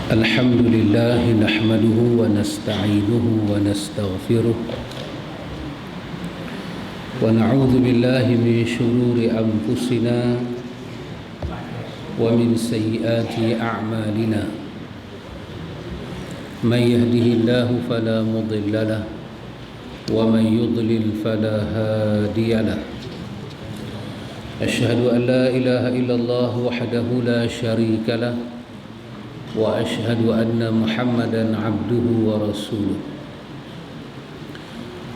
الحمد لله نحمده ونستعينه ونستغفره ونعوذ بالله من شرور أنفسنا ومن سيئات أعمالنا من يهده الله فلا مضل له ومن يضلل فلا هادي له أشهد أن لا إله إلا الله وحده لا شريك له وأشهد أن محمدا عبده ورسوله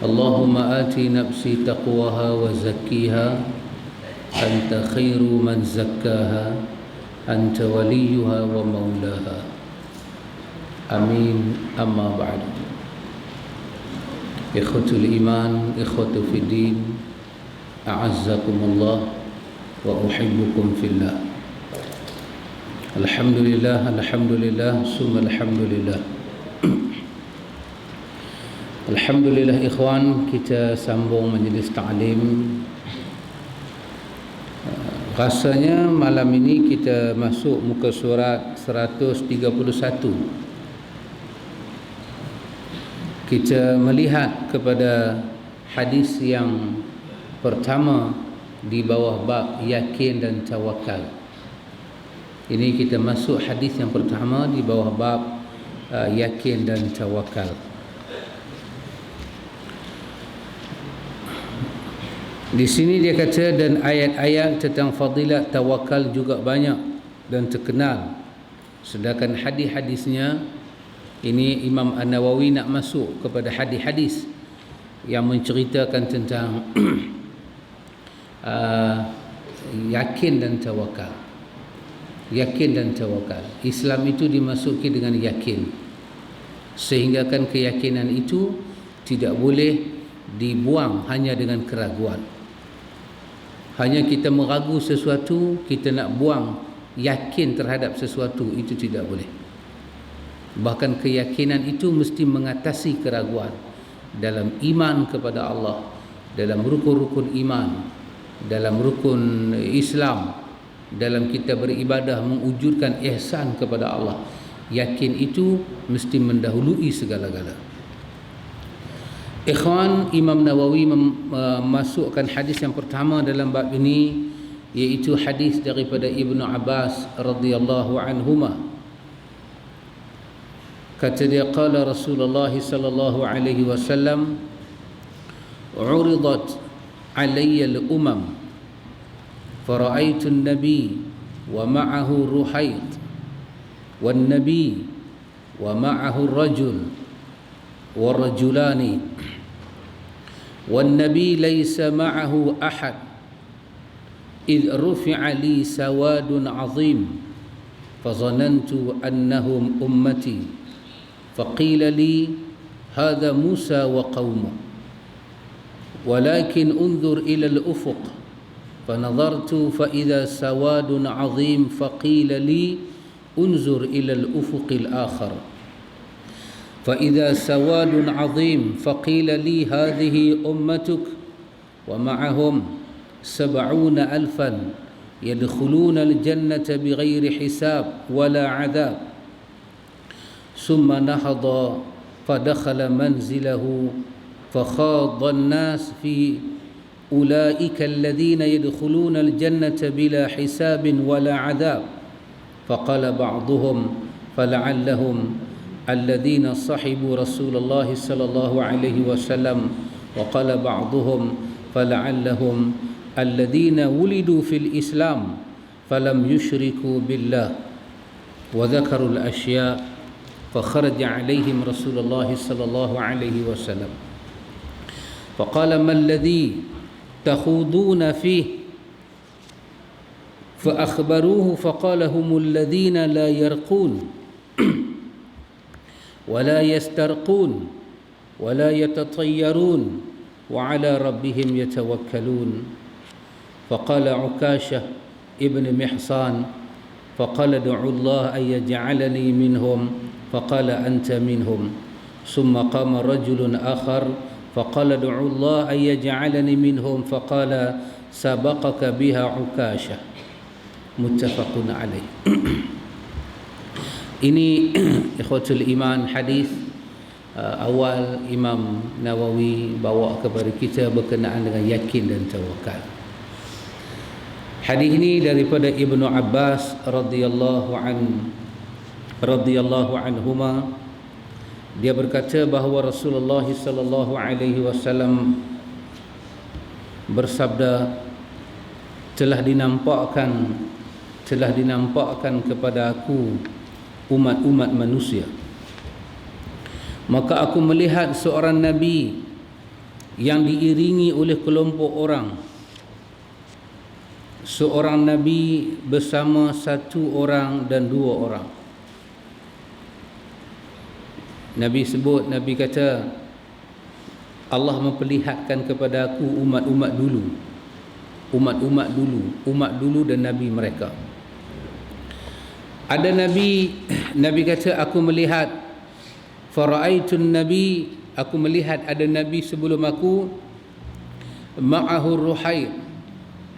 اللهم آت نفسي تقواها وزكيها أنت خير من زكاها أنت وليها ومولاها آمين أما بعد إخوة الإيمان إخوة في الدين أعزكم الله وأحبكم في الله Alhamdulillah, Alhamdulillah, summa Alhamdulillah. Alhamdulillah ikhwan, kita sambung majlis ta'lim. Rasanya malam ini kita masuk muka surat 131. Kita melihat kepada hadis yang pertama di bawah bab yakin dan tawakal. Ini kita masuk hadis yang pertama di bawah bab yakin dan tawakal. Di sini dia kata, dan ayat-ayat tentang fadilat tawakal juga banyak dan terkenal. Sedangkan hadis-hadisnya, ini Imam An-Nawawi nak masuk kepada hadis-hadis yang menceritakan tentang yakin dan tawakal. Yakin dan tawakal. Islam itu dimasuki dengan yakin, sehinggakan keyakinan itu tidak boleh dibuang hanya dengan keraguan. Hanya kita meragu sesuatu, kita nak buang yakin terhadap sesuatu, itu tidak boleh. Bahkan keyakinan itu mesti mengatasi keraguan dalam iman kepada Allah, dalam rukun-rukun iman, dalam rukun Islam, dalam kita beribadah mewujudkan ihsan kepada Allah. Yakin itu mesti mendahului segala-gala. Ikhwan, Imam Nawawi memasukkan hadis yang pertama dalam bab ini, iaitu hadis daripada Ibnu Abbas radhiyallahu anhuma. Kata dia, qala Rasulullah sallallahu alaihi wasallam, uridat alayya al-umam فرأيت النبي ومعه رحيط والنبي ومعه الرجل والرجلان والنبي ليس معه أحد إذ رفع لي سواد عظيم فظننت أنهم أمتي فقيل لي هذا موسى وقومه ولكن انظر إلى الأفق فنظرت فإذا سواد عظيم فقيل لي انظر إلى الأفق الآخر فإذا سواد عظيم فقيل لي هذه أمتك ومعهم 70,000 يدخلون الجنة بغير حساب ولا عذاب ثم نهض فدخل منزله فخاض الناس في أولئك الذين يدخلون الجنة بلا حساب ولا عذاب فقال بعضهم فلعلهم الذين صحبوا رسول الله صلى الله عليه وسلم وقال بعضهم فلعلهم الذين ولدوا في الإسلام فلم يشركوا بالله وذكروا الأشياء فخرج عليهم رسول الله صلى الله عليه وسلم فقال ما الذي تخوضون فيه فأخبروه فقال هم الذين لا يرقون ولا يسترقون ولا يتطيرون وعلى ربهم يتوكلون فقال عكاشة ابن محصان فقال ادعوا الله أن يجعلني منهم فقال أنت منهم ثم قام رجل آخر فقال ادعوا الله أن يجعلني منهم فقال سبقك بها عكاشة. Muttafaqun alaih. Ini ikhwatul iman, hadis awal Imam Nawawi bawa kepada kita berkenaan dengan yakin dan tawakal. Hadis ini daripada Ibnu Abbas radhiyallahu anhuma. Dia berkata bahawa Rasulullah sallallahu alaihi wasallam bersabda, telah dinampakkan kepada aku umat-umat manusia, maka aku melihat seorang nabi yang diiringi oleh kelompok orang, seorang nabi bersama satu orang dan dua orang. Nabi kata, Allah memperlihatkan kepada aku umat dulu dan nabi mereka. Ada Nabi kata, aku melihat faraaitun nabi, aku melihat ada nabi sebelum aku, ma'ahu ruhai,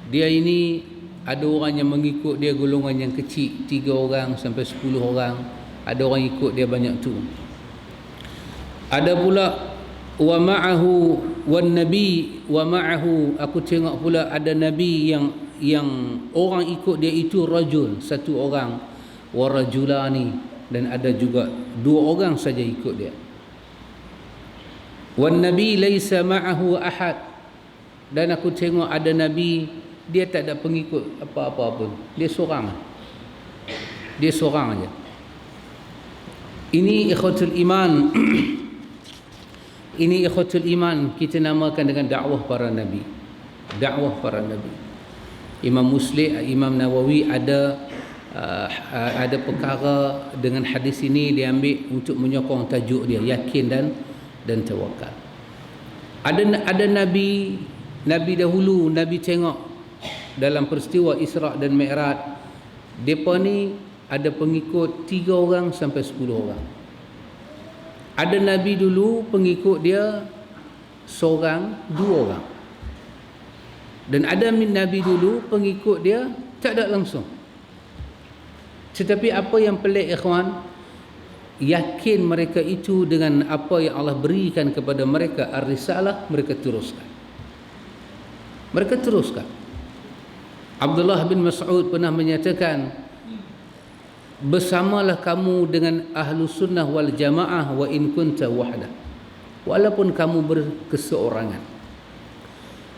dia ini ada orang yang mengikut dia, golongan yang kecil, 3 orang sampai 10 orang, ada orang ikut dia banyak tu. Ada pula wa ma'ahu wan nabi wa ma'ahu, aku tengok pula ada nabi yang orang ikut dia itu rajul, satu orang, wa rajulani, dan ada juga 2 orang saja ikut dia. Wan nabi laisa ma'ahu ahad, dan aku tengok ada nabi dia tak ada pengikut apa-apa pun, dia seorang aja. Ini ikhwatul iman. Ini ikhwatul iman, kita namakan dengan dakwah para nabi. Imam Nawawi ada perkara dengan hadis ini dia ambil untuk menyokong tajuk dia, yakin dan tawakal. Ada nabi dahulu, nabi tengok dalam peristiwa Isra' dan Mi'raj, depa ni ada pengikut 3 orang sampai 10 orang. Ada nabi dulu pengikut dia seorang, 2 orang. Dan ada nabi dulu pengikut dia tak ada langsung. Tetapi apa yang pelik ikhwan, yakin mereka itu dengan apa yang Allah berikan kepada mereka, ar-risalah, mereka teruskan. Abdullah bin Mas'ud pernah menyatakan, bersamalah kamu dengan ahlu sunnah wal jamaah wa in kunta wahda, walaupun kamu berkeseorangan.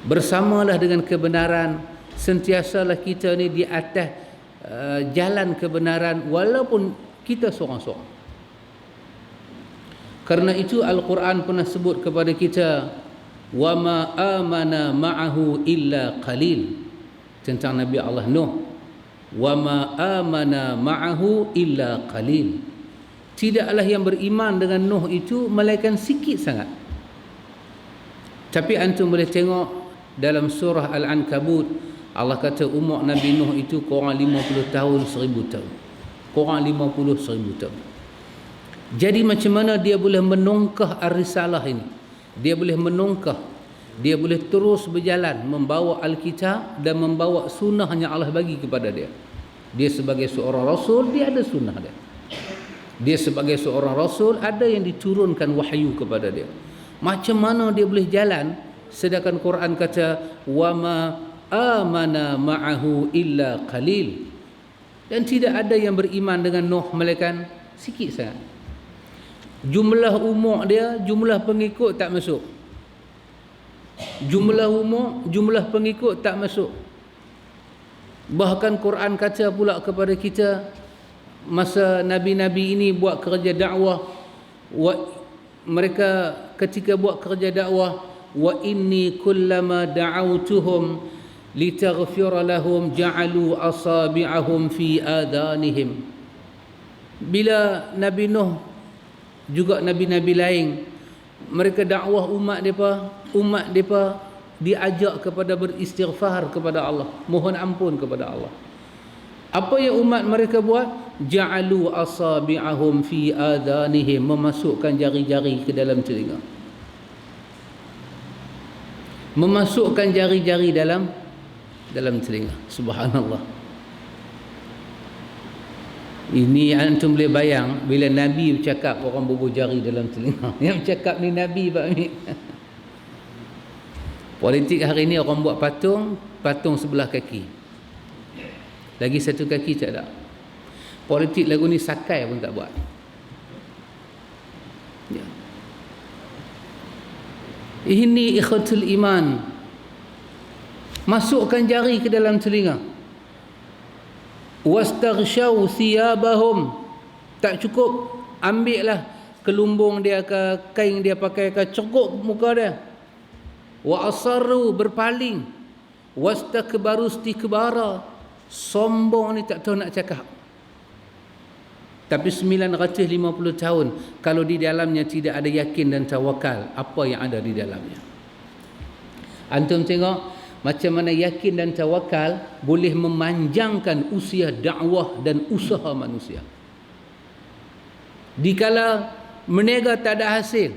Bersamalah dengan kebenaran, sentiasalah kita ni di atas jalan kebenaran walaupun kita seorang-seorang. Karena itu Al-Quran pernah sebut kepada kita, wa ma amana ma'ahu illa qalil, tentang Nabi Allah Nuh. Wa ma amana ma'ahu illa qalil, tidaklah yang beriman dengan Nuh itu melainkan sikit sangat. Tapi antum boleh tengok dalam surah Al-Ankabut, Allah kata umat Nabi Nuh itu kurang 50 tahun 1000 tahun, kurang 50 1000 tahun. Jadi macam mana dia boleh menongkah ar-risalah ini? Dia boleh menongkah, dia boleh terus berjalan membawa Alkitab dan membawa sunnah yang Allah bagi kepada dia. Dia sebagai seorang rasul, dia ada sunnah dia. Dia sebagai seorang rasul, ada yang diturunkan wahyu kepada dia. Macam mana dia boleh jalan sedangkan Quran kata wa ma amana ma'ahu illa qalil, dan tidak ada yang beriman dengan Nuh melainkan sikit saja. Jumlah umat dia, jumlah pengikut tak masuk. Jumlah pengikut tak masuk. Bahkan Quran kata pula kepada kita, masa nabi-nabi ini buat kerja dakwah, mereka ketika buat kerja dakwah, wa inni kullama da'awtuhum litaghfira lahum ja'alu asabi'ahum fi adanihim. Bila Nabi Nuh juga nabi-nabi lain, mereka dakwah umat mereka diajak kepada beristighfar kepada Allah, mohon ampun kepada Allah. Apa yang umat mereka buat? Ja'alu asabi'ahum fi adanihim, memasukkan jari-jari ke dalam telinga. Memasukkan jari-jari dalam telinga. Subhanallah. Ini antum boleh bayang bila Nabi bercakap orang bubuh jari dalam telinga. Yang bercakap ni Nabi Pak Amir. Politik hari ni orang buat patung sebelah kaki. Lagi satu kaki tak ada. Politik lagu ni sakai pun tak buat. Ya. Ini ikhwatul iman. Masukkan jari ke dalam telinga. Wastaghshaw thiyabahum, tak cukup, ambillah kelumbung dia ke kain dia pakai ke, cekuk muka dia. Wa asarru, berpaling. Wastakbaru istikbara, sombong ni tak tahu nak cakap. Tapi 950 tahun kalau di dalamnya tidak ada yakin dan tawakal, apa yang ada di dalamnya? Antum tengok macam mana yakin dan tawakal boleh memanjangkan usia dakwah dan usaha manusia. Dikala menega tak ada hasil,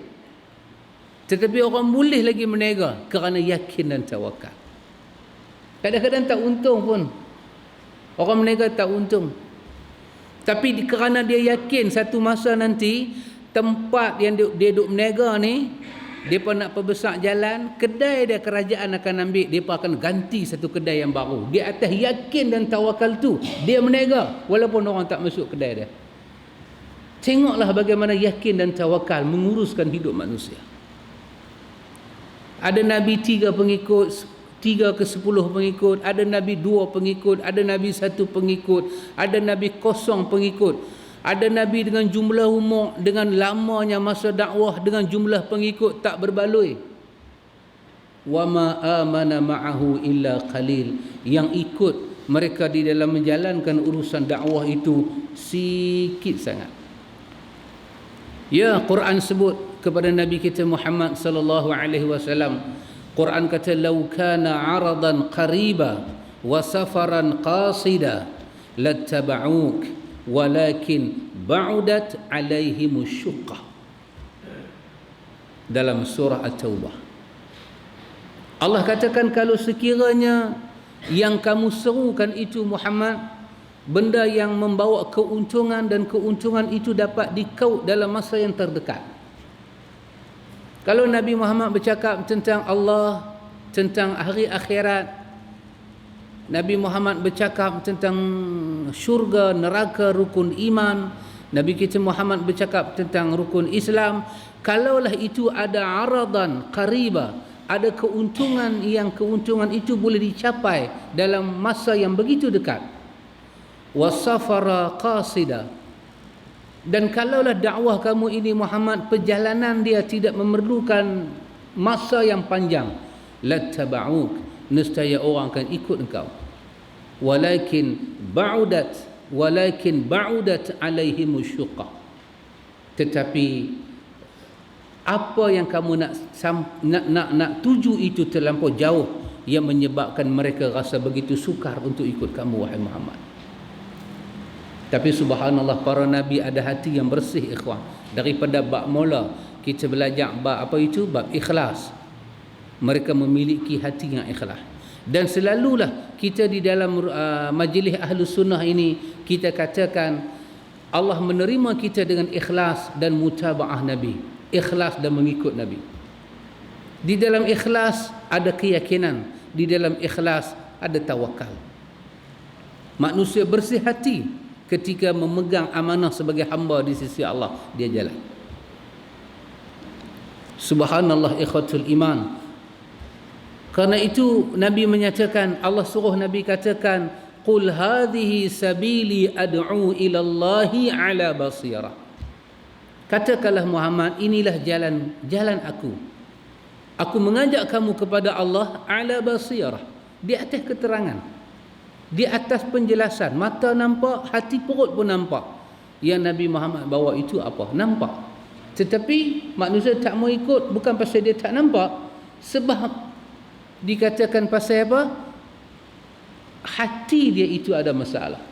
tetapi orang boleh lagi menega kerana yakin dan tawakal. Kadang-kadang tak untung pun. Orang menega tak untung. Tapi kerana dia yakin satu masa nanti tempat yang dia duduk menega ni, mereka nak perbesar jalan, kedai dia kerajaan akan ambil, mereka akan ganti satu kedai yang baru. Di atas yakin dan tawakal tu, dia menega walaupun orang tak masuk kedai dia. Tengoklah bagaimana yakin dan tawakal menguruskan hidup manusia. Ada Nabi 3 pengikut, 3 ke 10 pengikut, ada Nabi 2 pengikut, ada Nabi 1 pengikut, ada Nabi 0 pengikut. Ada Nabi dengan jumlah umur, dengan lamanya masa dakwah, dengan jumlah pengikut tak berbaloi. Wa ma amana ma'ahu illa qalil. Yang ikut mereka di dalam menjalankan urusan dakwah itu sikit sangat. Ya, Quran sebut kepada Nabi kita Muhammad sallallahu alaihi wasallam. Quran kata law kana 'aradan qariba wa safaran qasida lattaba'uk walakin ba'udat alaihim syuqqah, dalam surah At-Taubah. Allah katakan kalau sekiranya yang kamu serukan itu Muhammad benda yang membawa keuntungan dan keuntungan itu dapat dikaut dalam masa yang terdekat. Kalau Nabi Muhammad bercakap tentang Allah, tentang hari akhirat, Nabi Muhammad bercakap tentang syurga, neraka, rukun iman, Nabi kita Muhammad bercakap tentang rukun Islam, kalaulah itu ada aradan qariba, ada keuntungan yang keuntungan itu boleh dicapai dalam masa yang begitu dekat, wasafara qasida, dan kalaulah dakwah kamu ini Muhammad perjalanan dia tidak memerlukan masa yang panjang, lattaba'uk, nescaya orang akan ikut engkau. Walakin ba'udat alaihim syuqqah, tetapi apa yang kamu nak tuju itu terlampau jauh yang menyebabkan mereka rasa begitu sukar untuk ikut kamu wahai Muhammad. Tapi subhanallah, para nabi ada hati yang bersih ikhwan. Daripada bab mula kita belajar bab apa itu? Bab ikhlas. Mereka memiliki hati yang ikhlas. Dan selalulah kita di dalam majlis Ahlus Sunnah ini kita katakan Allah menerima kita dengan ikhlas dan mutabaah Nabi, ikhlas dan mengikut Nabi. Di dalam ikhlas ada keyakinan, di dalam ikhlas ada tawakal. Manusia bersih hati ketika memegang amanah sebagai hamba di sisi Allah, dia jalan. Subhanallah ikhwatul iman. Karena itu Nabi menyatakan, Allah suruh Nabi katakan, qul hadhihi sabili ad'u ila Allahi ala basirah. Katakanlah Muhammad, inilah jalan aku. Aku mengajak kamu kepada Allah ala basirah, di atas keterangan, di atas penjelasan. Mata nampak, hati perut pun nampak. Yang Nabi Muhammad bawa itu apa? Nampak. Tetapi manusia tak mau ikut bukan pasal dia tak nampak, sebab dikatakan pasal apa? Hati dia itu ada masalah.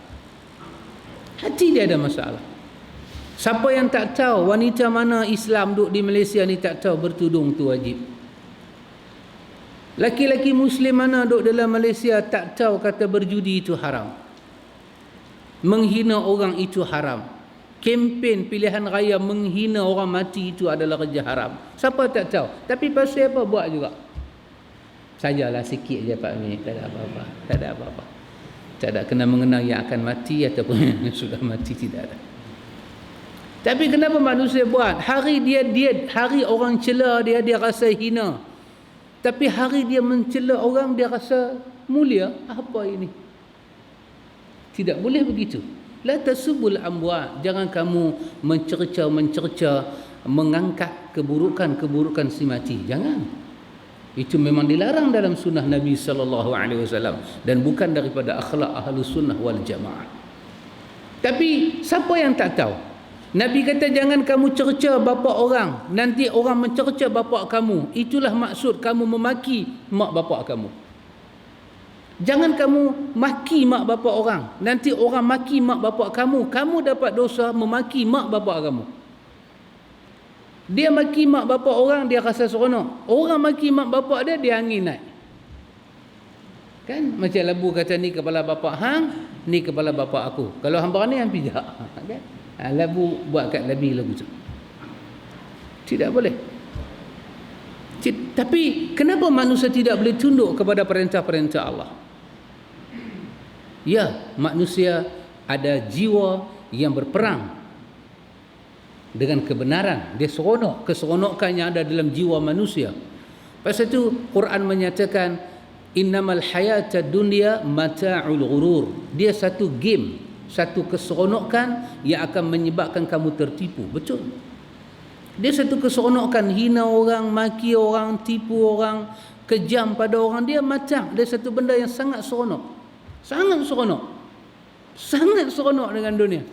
Hati dia ada masalah. Siapa yang tak tahu wanita mana Islam duduk di Malaysia ni tak tahu bertudung tu wajib. Laki-laki Muslim mana duduk dalam Malaysia tak tahu kata berjudi itu haram. menghina orang itu haram. Kempen pilihan raya menghina orang mati itu adalah kerja haram. Siapa tak tahu? Tapi pasal apa buat juga. Sajalah sikit je Pak Amir, tak ada apa-apa. Tak ada apa-apa. Tak ada kena mengenal yang akan mati ataupun yang sudah mati, tidak ada. Tapi kenapa manusia buat? Hari hari orang cela dia rasa hina. Tapi hari dia mencela orang dia rasa mulia. Apa ini? Tidak boleh begitu. La tasubul amwat. Jangan kamu mencerca mengangkat keburukan si mati. Jangan. Itu memang dilarang dalam sunnah Nabi sallallahu alaihi wasallam dan bukan daripada akhlak ahlus sunnah wal jamaah. Tapi siapa yang tak tahu? Nabi kata jangan kamu cerca bapa orang, nanti orang mencerca bapa kamu. Itulah maksud kamu memaki mak bapa kamu. Jangan kamu maki mak bapa orang, nanti orang maki mak bapa kamu, kamu dapat dosa memaki mak bapa kamu. Dia maki mak bapa orang, dia rasa seronok. Orang maki mak bapa dia, dia angin naik. Kan macam labu kata ni kepala bapa hang, ni kepala bapa aku. Kalau hang berani hang pijak. Kan? Labu buat kat labi lagu tu. Tidak boleh. Tapi kenapa manusia tidak boleh tunduk kepada perintah-perintah Allah? Ya, manusia ada jiwa yang berperang dengan kebenaran. Dia seronok, keseronokan yang ada dalam jiwa manusia. Pasal itu Quran menyatakan innamal hayatad dunya mata'ul ghurur. Dia satu game, satu keseronokan yang akan menyebabkan kamu tertipu. Betul. Dia satu keseronokan, hina orang, maki orang, tipu orang, kejam pada orang. Dia macam, dia satu benda yang sangat seronok. Sangat seronok. Sangat seronok dengan dunia.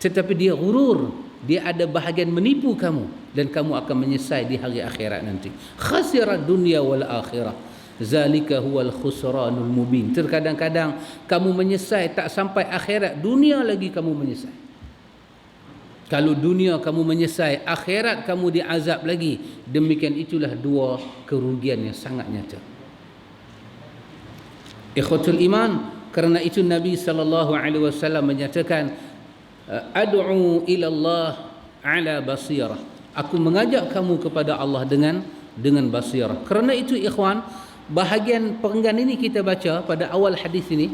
Tetapi dia ghurur. Dia ada bahagian menipu kamu. Dan kamu akan menyesal di hari akhirat nanti. Khasirat dunia wal akhirah. Zalika huwal khusranul mubin. Terkadang-kadang kamu menyesal tak sampai akhirat, dunia lagi kamu menyesal. Kalau dunia kamu menyesal, akhirat kamu diazab lagi. Demikian itulah dua kerugian yang sangat nyata. Ikhwatul iman, kerana itu Nabi sallallahu alaihi wasallam menyatakan ad'u ila Allah ala basirah. Aku mengajak kamu kepada Allah dengan basirah. Kerana itu ikhwan, bahagian perenggan ini kita baca pada awal hadis ini,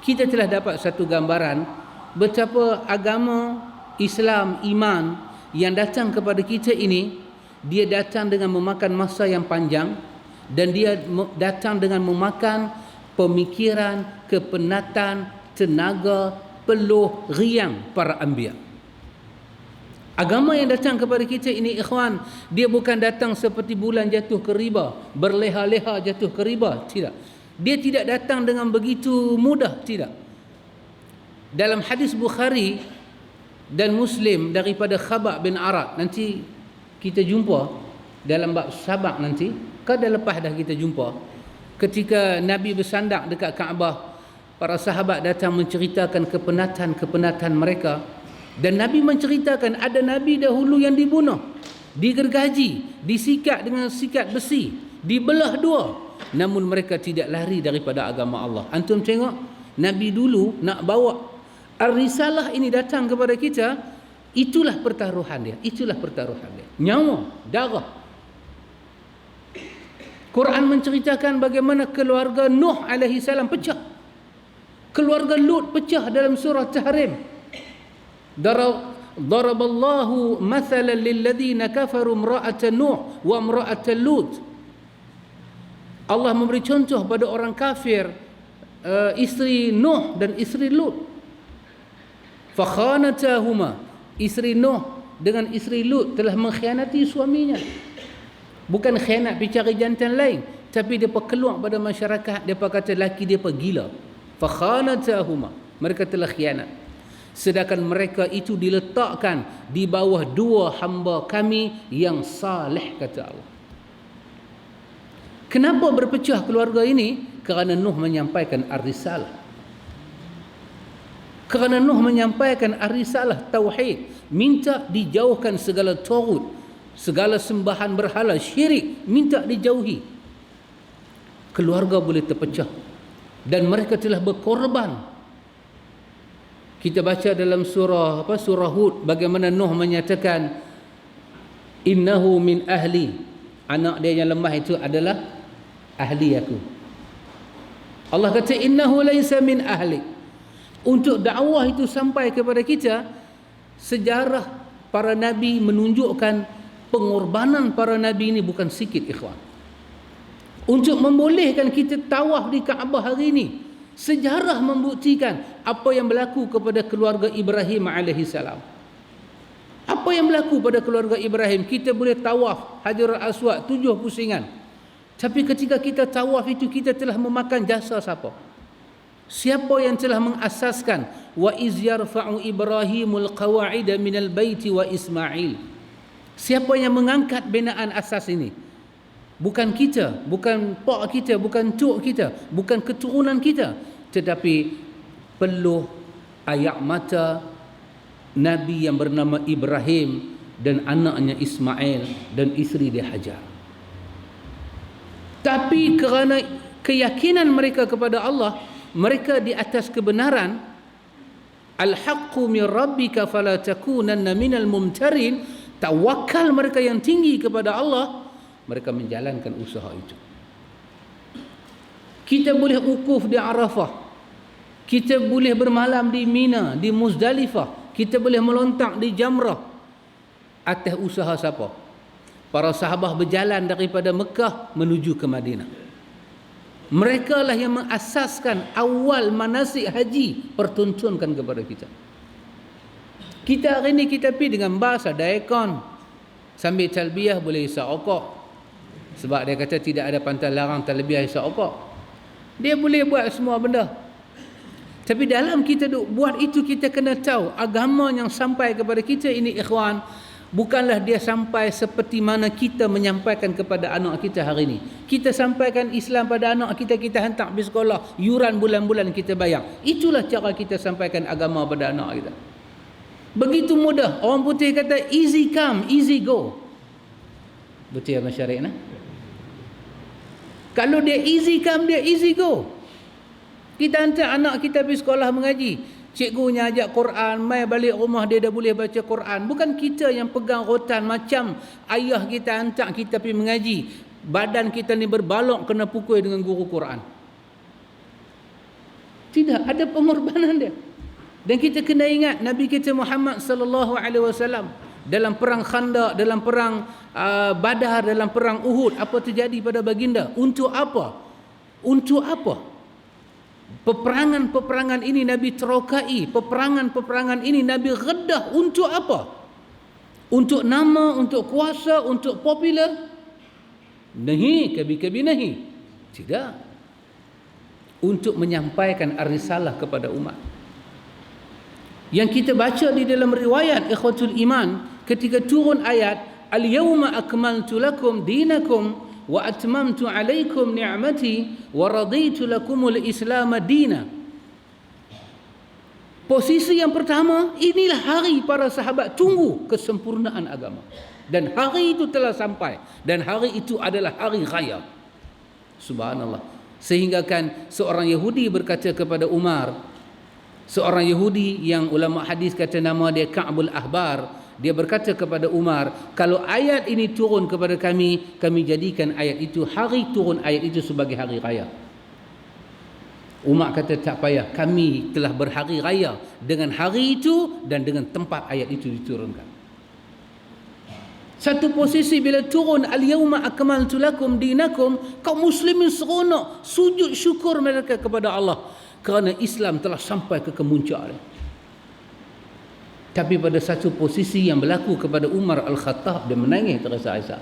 kita telah dapat satu gambaran betapa agama Islam, iman yang datang kepada kita ini, dia datang dengan memakan masa yang panjang dan dia datang dengan memakan pemikiran, kepenatan, tenaga, peluh, riang para anbiya. Agama yang datang kepada kita ini ikhwan, dia bukan datang seperti bulan jatuh ke riba, berleha-leha jatuh ke riba, tidak. Dia tidak datang dengan begitu mudah, tidak. Dalam hadis Bukhari dan Muslim daripada Khabab bin Arad, nanti kita jumpa dalam bab sabak nanti, kada lepas dah kita jumpa. Ketika Nabi bersandar dekat Kaabah, para sahabat datang menceritakan kepenatan-kepenatan mereka. Dan Nabi menceritakan ada Nabi dahulu yang dibunuh, digergaji, disikat dengan sikat besi, dibelah dua. Namun mereka tidak lari daripada agama Allah. Antum tengok, Nabi dulu nak bawa Ar-Risalah ini datang kepada kita, itulah pertaruhan dia. Itulah pertaruhan dia. Nyawa, darah. Quran menceritakan bagaimana keluarga Nuh alaihi salam pecah. Keluarga Lut pecah dalam surah Tahrim. Daraballahu mathalan lilladhina kafaru imra'ata Nuh wa imra'ata Lut. Allah memberi contoh pada orang kafir, isteri Nuh dan isteri Lut. Fakhanatahuma, isteri Nuh dengan isteri Lut telah mengkhianati suaminya. Bukan khianat pergi cari jantan lain, tapi dia keluar pada masyarakat, dia kata laki dia gila. Fakhanatahuma, mereka telah khianat. Sedangkan mereka itu diletakkan di bawah dua hamba kami yang saleh, kata Allah. Kenapa berpecah keluarga ini? Kerana Nuh menyampaikan ar-risalah. Kerana Nuh menyampaikan ar-risalah tauhid, minta dijauhkan segala taghut, segala sembahan berhala, syirik, minta dijauhi. Keluarga boleh terpecah dan mereka telah berkorban Kita baca dalam surah Hud bagaimana Nuh menyatakan innahu min ahli, anak dia yang lemah itu adalah ahli aku. Allah kata innahu laisa min ahli. Untuk dakwah itu sampai kepada kita, sejarah para nabi menunjukkan pengorbanan para nabi ini bukan sikit, ikhwan. Untuk membolehkan kita tawaf di Kaabah hari ini, sejarah membuktikan apa yang berlaku kepada keluarga Ibrahim alaihissalam. Apa yang berlaku pada keluarga Ibrahim? Kita boleh tawaf Hajarul Aswad 7 pusingan. Tapi ketika kita tawaf itu, kita telah memakan jasa siapa? Siapa yang telah mengasaskan wa iz yarfa'u Ibrahimul qawa'ida minal baiti wa Ismail? Siapa yang mengangkat binaan asas ini? Bukan kita, bukan pak kita, bukan cuk kita, bukan keturunan kita, tetapi peluh ayak mata Nabi yang bernama Ibrahim dan anaknya Ismail dan isteri dia Hajar. Tapi kerana keyakinan mereka kepada Allah, mereka di atas kebenaran, al-haqqu min rabbika fala takunanna minal mumtarin, tawakal mereka yang tinggi kepada Allah, mereka menjalankan usaha itu. Kita boleh wukuf di Arafah, kita boleh bermalam di Mina, di Muzdalifah, kita boleh melontak di Jamrah. Atas usaha siapa? Para sahabat berjalan daripada Mekah menuju ke Madinah. Mereka lah yang mengasaskan awal manasik haji, pertuntunkan kepada kita. Kita hari ini kita pergi dengan bas, ada aircon, sambil talbiyah boleh hisap rokok. Sebab dia kata tidak ada pantai larang talbiyah hisap rokok. Dia boleh buat semua benda. Tapi dalam kita buat itu, kita kena tahu agama yang sampai kepada kita ini, ikhwan, bukanlah dia sampai seperti mana kita menyampaikan kepada anak kita hari ini. Kita sampaikan Islam pada anak kita, kita hantar pergi sekolah, yuran bulan-bulan kita bayar. Itulah cara kita sampaikan agama pada anak kita. Begitu mudah. Orang putih kata easy come, easy go. Betul ya Masyarik nah? Kalau dia easy come, dia easy go. Kita hantar anak kita pergi sekolah mengaji, cikgunya ajak Quran, mai balik rumah dia dah boleh baca Quran. Bukan kita yang pegang rotan macam ayah kita hantar kita pergi mengaji, badan kita ni berbalok kena pukul dengan guru Quran. Tidak, ada pengorbanan dia. Dan kita kena ingat Nabi kita Muhammad sallallahu alaihi wasallam dalam perang Khandaq, dalam perang Badar, dalam perang Uhud, apa terjadi pada baginda? Untuk apa? Untuk apa? Peperangan-peperangan ini Nabi terokai, peperangan-peperangan ini Nabi reddah. Untuk apa? Untuk nama, untuk kuasa, untuk popular? Nahi, kabi-kabi nahi. Tidak. Untuk menyampaikan ar-risalah kepada umat. Yang kita baca di dalam riwayat ikhwatul iman, ketika turun ayat al-yawma akmaltu lakum dinakum wa atmamtu alaikum ni'mati wa raditu lakumul islam dina. Posisi yang pertama, inilah hari para sahabat tunggu kesempurnaan agama. Dan hari itu telah sampai. Dan hari itu adalah hari raya. Subhanallah. Sehingga kan seorang Yahudi berkata kepada Umar, seorang Yahudi yang ulama hadis kata nama dia Ka'bul Ahbar, dia berkata kepada Umar, kalau ayat ini turun kepada kami, kami jadikan ayat itu, hari turun ayat itu sebagai hari raya. Umar kata tak payah, kami telah berhari raya dengan hari itu dan dengan tempat ayat itu diturunkan. Satu posisi bila turun al-yawma akmaltu lakum dinakum, kaum muslimin seronok, sujud syukur mereka kepada Allah kerana Islam telah sampai ke kemuncak. Tapi pada satu posisi yang berlaku kepada Umar Al-Khattab, dia menangis teresa-esa.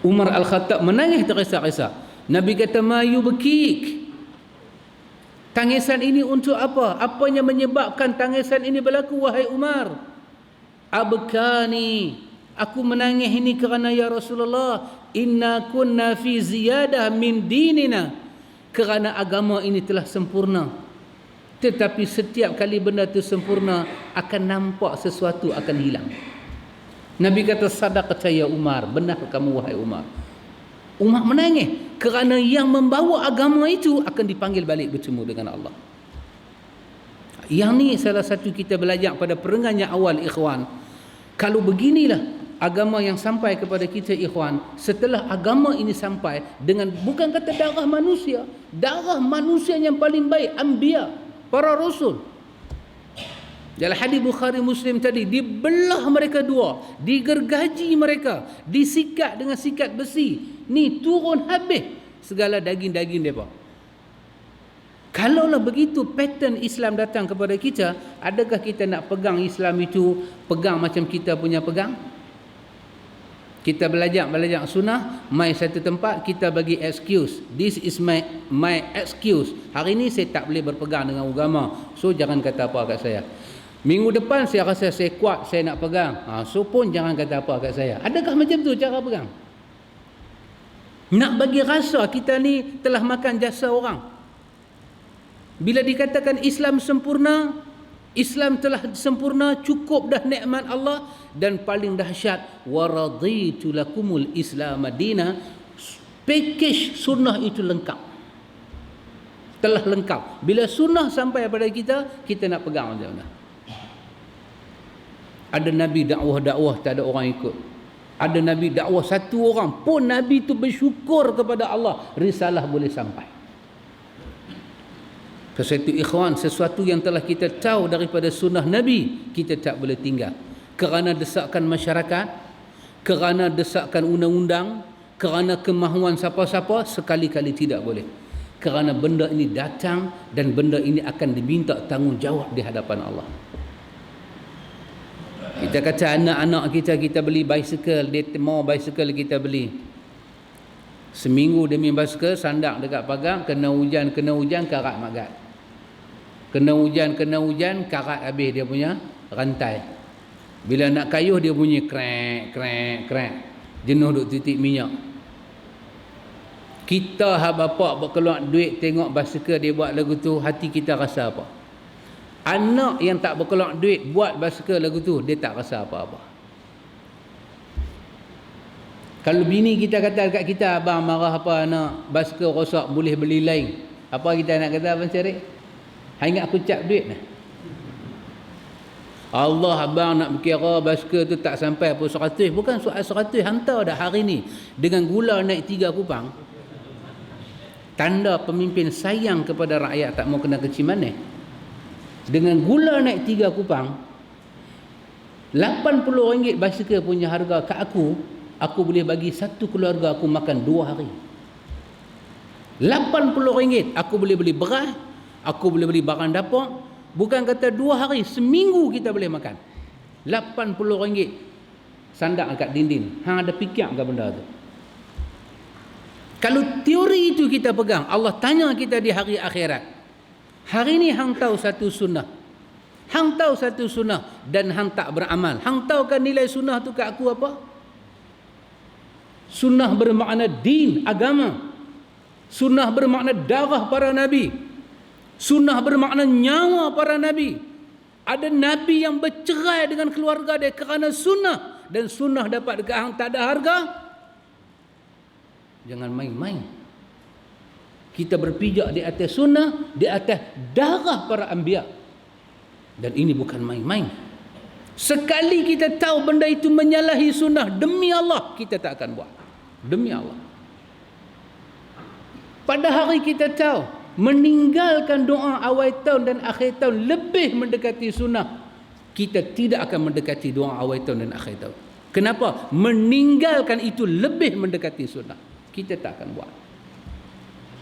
Umar Al-Khattab menangis teresa-esa. Nabi kata, ma yubkik. Tangisan ini untuk apa? Apa yang menyebabkan tangisan ini berlaku, wahai Umar? Abkani. Aku menangis ini kerana ya Rasulullah, inna kunna fi ziyadah min dinina. Kerana agama ini telah sempurna. Tetapi setiap kali benda itu sempurna, akan nampak sesuatu akan hilang. Nabi kata, sadaqata ya Umar, benar kamu wahai Umar. Umar menangis kerana yang membawa agama itu akan dipanggil balik bertemu dengan Allah. Yang ni salah satu kita belajar pada perenggannya awal, ikhwan. Kalau beginilah agama yang sampai kepada kita, ikhwan, setelah agama ini sampai dengan bukan kata darah manusia yang paling baik, anbiya, para rasul. Dalam hadis Bukhari Muslim tadi, dibelah mereka dua, digergaji mereka, disikat dengan sikat besi. Ni turun habis segala daging-daging mereka. Kalaulah begitu pattern Islam datang kepada kita, adakah kita nak pegang Islam itu, pegang macam kita punya pegang? Kita belajar sunnah, mai satu tempat kita bagi excuse. This is my excuse. Hari ni saya tak boleh berpegang dengan agama, so jangan kata apa kat saya. Minggu depan saya rasa saya kuat, saya nak pegang. So pun jangan kata apa kat saya. Adakah macam tu cara pegang? Nak bagi rasa kita ni telah makan jasa orang. Bila dikatakan Islam sempurna, Islam telah sempurna, cukup dah nikmat Allah, dan paling dahsyat, waraditu lakumul Islam madina, package sunnah itu lengkap. Telah lengkap. Bila sunnah sampai pada kita, kita nak pegang macam mana? Ada Nabi dakwah tak ada orang ikut. Ada Nabi dakwah satu orang pun, Nabi itu bersyukur kepada Allah, risalah boleh sampai. Sesuatu, ikhwan, sesuatu yang telah kita tahu daripada sunnah Nabi, kita tak boleh tinggal. Kerana desakan masyarakat, kerana desakan undang-undang, kerana kemahuan siapa-siapa, sekali-kali tidak boleh. Kerana benda ini datang dan benda ini akan diminta tanggungjawab di hadapan Allah. Kita kata anak-anak kita beli basikal, dia mau basikal kita beli. Seminggu demi basikal, sandak dekat pagar, kena hujan, karat magat. Kena hujan, karat habis dia punya rantai. Bila nak kayuh dia bunyi krek. Jenuh duk titik minyak. Kita bapak berkeluar duit tengok basikal dia buat lagu tu, hati kita rasa apa? Anak yang tak berkeluar duit buat basikal lagu tu, dia tak rasa apa-apa. Kalau bini kita kata dekat kita, abang marah apa anak, basikal rosak boleh beli lain, apa kita nak kata, Abang Syarif? Hai, ingat aku cap duit dah. Allah, abang nak berkira basikal tu tak sampai pun 100. Bukan soal 100, hantar dah hari ni dengan gula naik 3 kupang. Tanda pemimpin sayang kepada rakyat, tak mau kena kecil manis. Dengan gula naik 3 kupang, RM80 basikal punya harga kat aku boleh bagi satu keluarga aku makan 2 hari. RM80 aku boleh beli beras, aku boleh beli barang dapur. Bukan kata 2 hari, seminggu kita boleh makan. RM80 sandak kat dinding. Hang ada fikir ke benda tu? Kalau teori itu kita pegang, Allah tanya kita di hari akhirat, hari ni hang tahu satu sunnah, dan hang tak beramal. Hang tahu kan nilai sunnah tu kat aku apa? Sunnah bermakna din, agama. Sunnah bermakna darah para nabi. Sunnah bermakna nyawa para nabi. Ada nabi yang bercerai dengan keluarga dia kerana sunnah, dan sunnah dapat dekat hang tak ada harga. Jangan main-main. Kita berpijak di atas sunnah, di atas darah para anbiya. Dan ini bukan main-main. Sekali kita tahu benda itu menyalahi sunnah, demi Allah kita tak akan buat. Demi Allah. Pada hari kita tahu meninggalkan doa awal tahun dan akhir tahun lebih mendekati sunnah, kita tidak akan mendekati doa awal tahun dan akhir tahun. Kenapa? Meninggalkan itu lebih mendekati sunnah. Kita tak akan buat.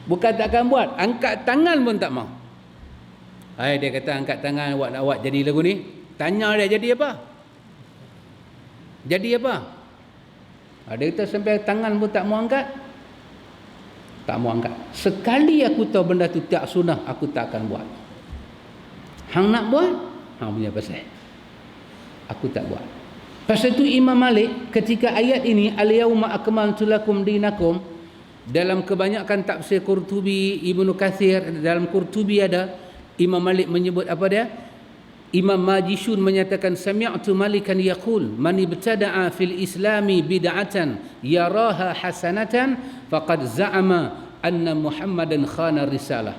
Bukan tak akan buat, angkat tangan pun tak mau. Dia kata angkat tangan awak jadi lagu ni. Tanya dia jadi apa? Jadi apa? Dia kata sampai tangan pun tak mau angkat. Tak mau angkat. Sekali aku tahu benda tu tak sunnah, aku tak akan buat. Hang nak buat? Hang punya pasal. Aku tak buat. Pasal tu Imam Malik ketika ayat ini, al-yauma akmaltu lakum dinakum, dalam kebanyakan tafsir Qurtubi, Ibnu Katsir, dalam Qurtubi ada, Imam Malik menyebut apa dia? Imam Majishun menyatakan, sami'tu Malikan yaqul man ibtada'a fil islami bid'atan yaraha hasanatan faqad za'ama anna Muhammadan khana risalah.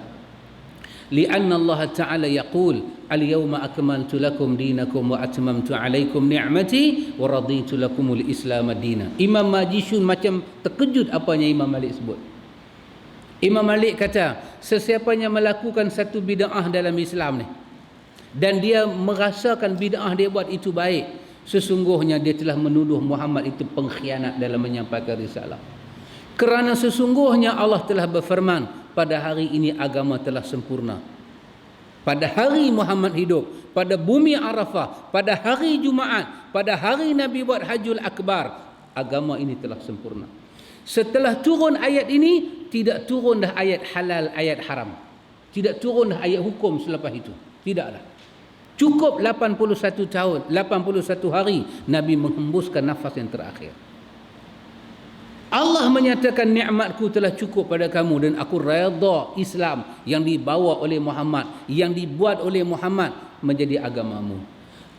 li'anna Allah Ta'ala yaqul al-yawma akmaltu lakum dinakum wa atmamtu alaikum ni'mati wa raditu lakumul Islam dina. Imam Majishun macam terkejut apanya Imam Malik sebut. Imam Malik kata, sesiapanya melakukan satu bid'ah dalam Islam ni dan dia merasakan bid'ah dia buat itu baik, sesungguhnya dia telah menuduh Muhammad itu pengkhianat dalam menyampaikan risalah. Kerana sesungguhnya Allah telah berfirman, pada hari ini agama telah sempurna. Pada hari Muhammad hidup, pada bumi Arafah, pada hari Jumaat, pada hari Nabi buat Hajjul Akbar, agama ini telah sempurna. Setelah turun ayat ini, tidak turun dah ayat halal, ayat haram. Tidak turun dah ayat hukum selepas itu. Tidak dah. Cukup 81 tahun, 81 hari Nabi menghembuskan nafas yang terakhir. Allah menyatakan nikmatku telah cukup pada kamu dan aku redha Islam yang dibawa oleh Muhammad, yang dibuat oleh Muhammad menjadi agamamu.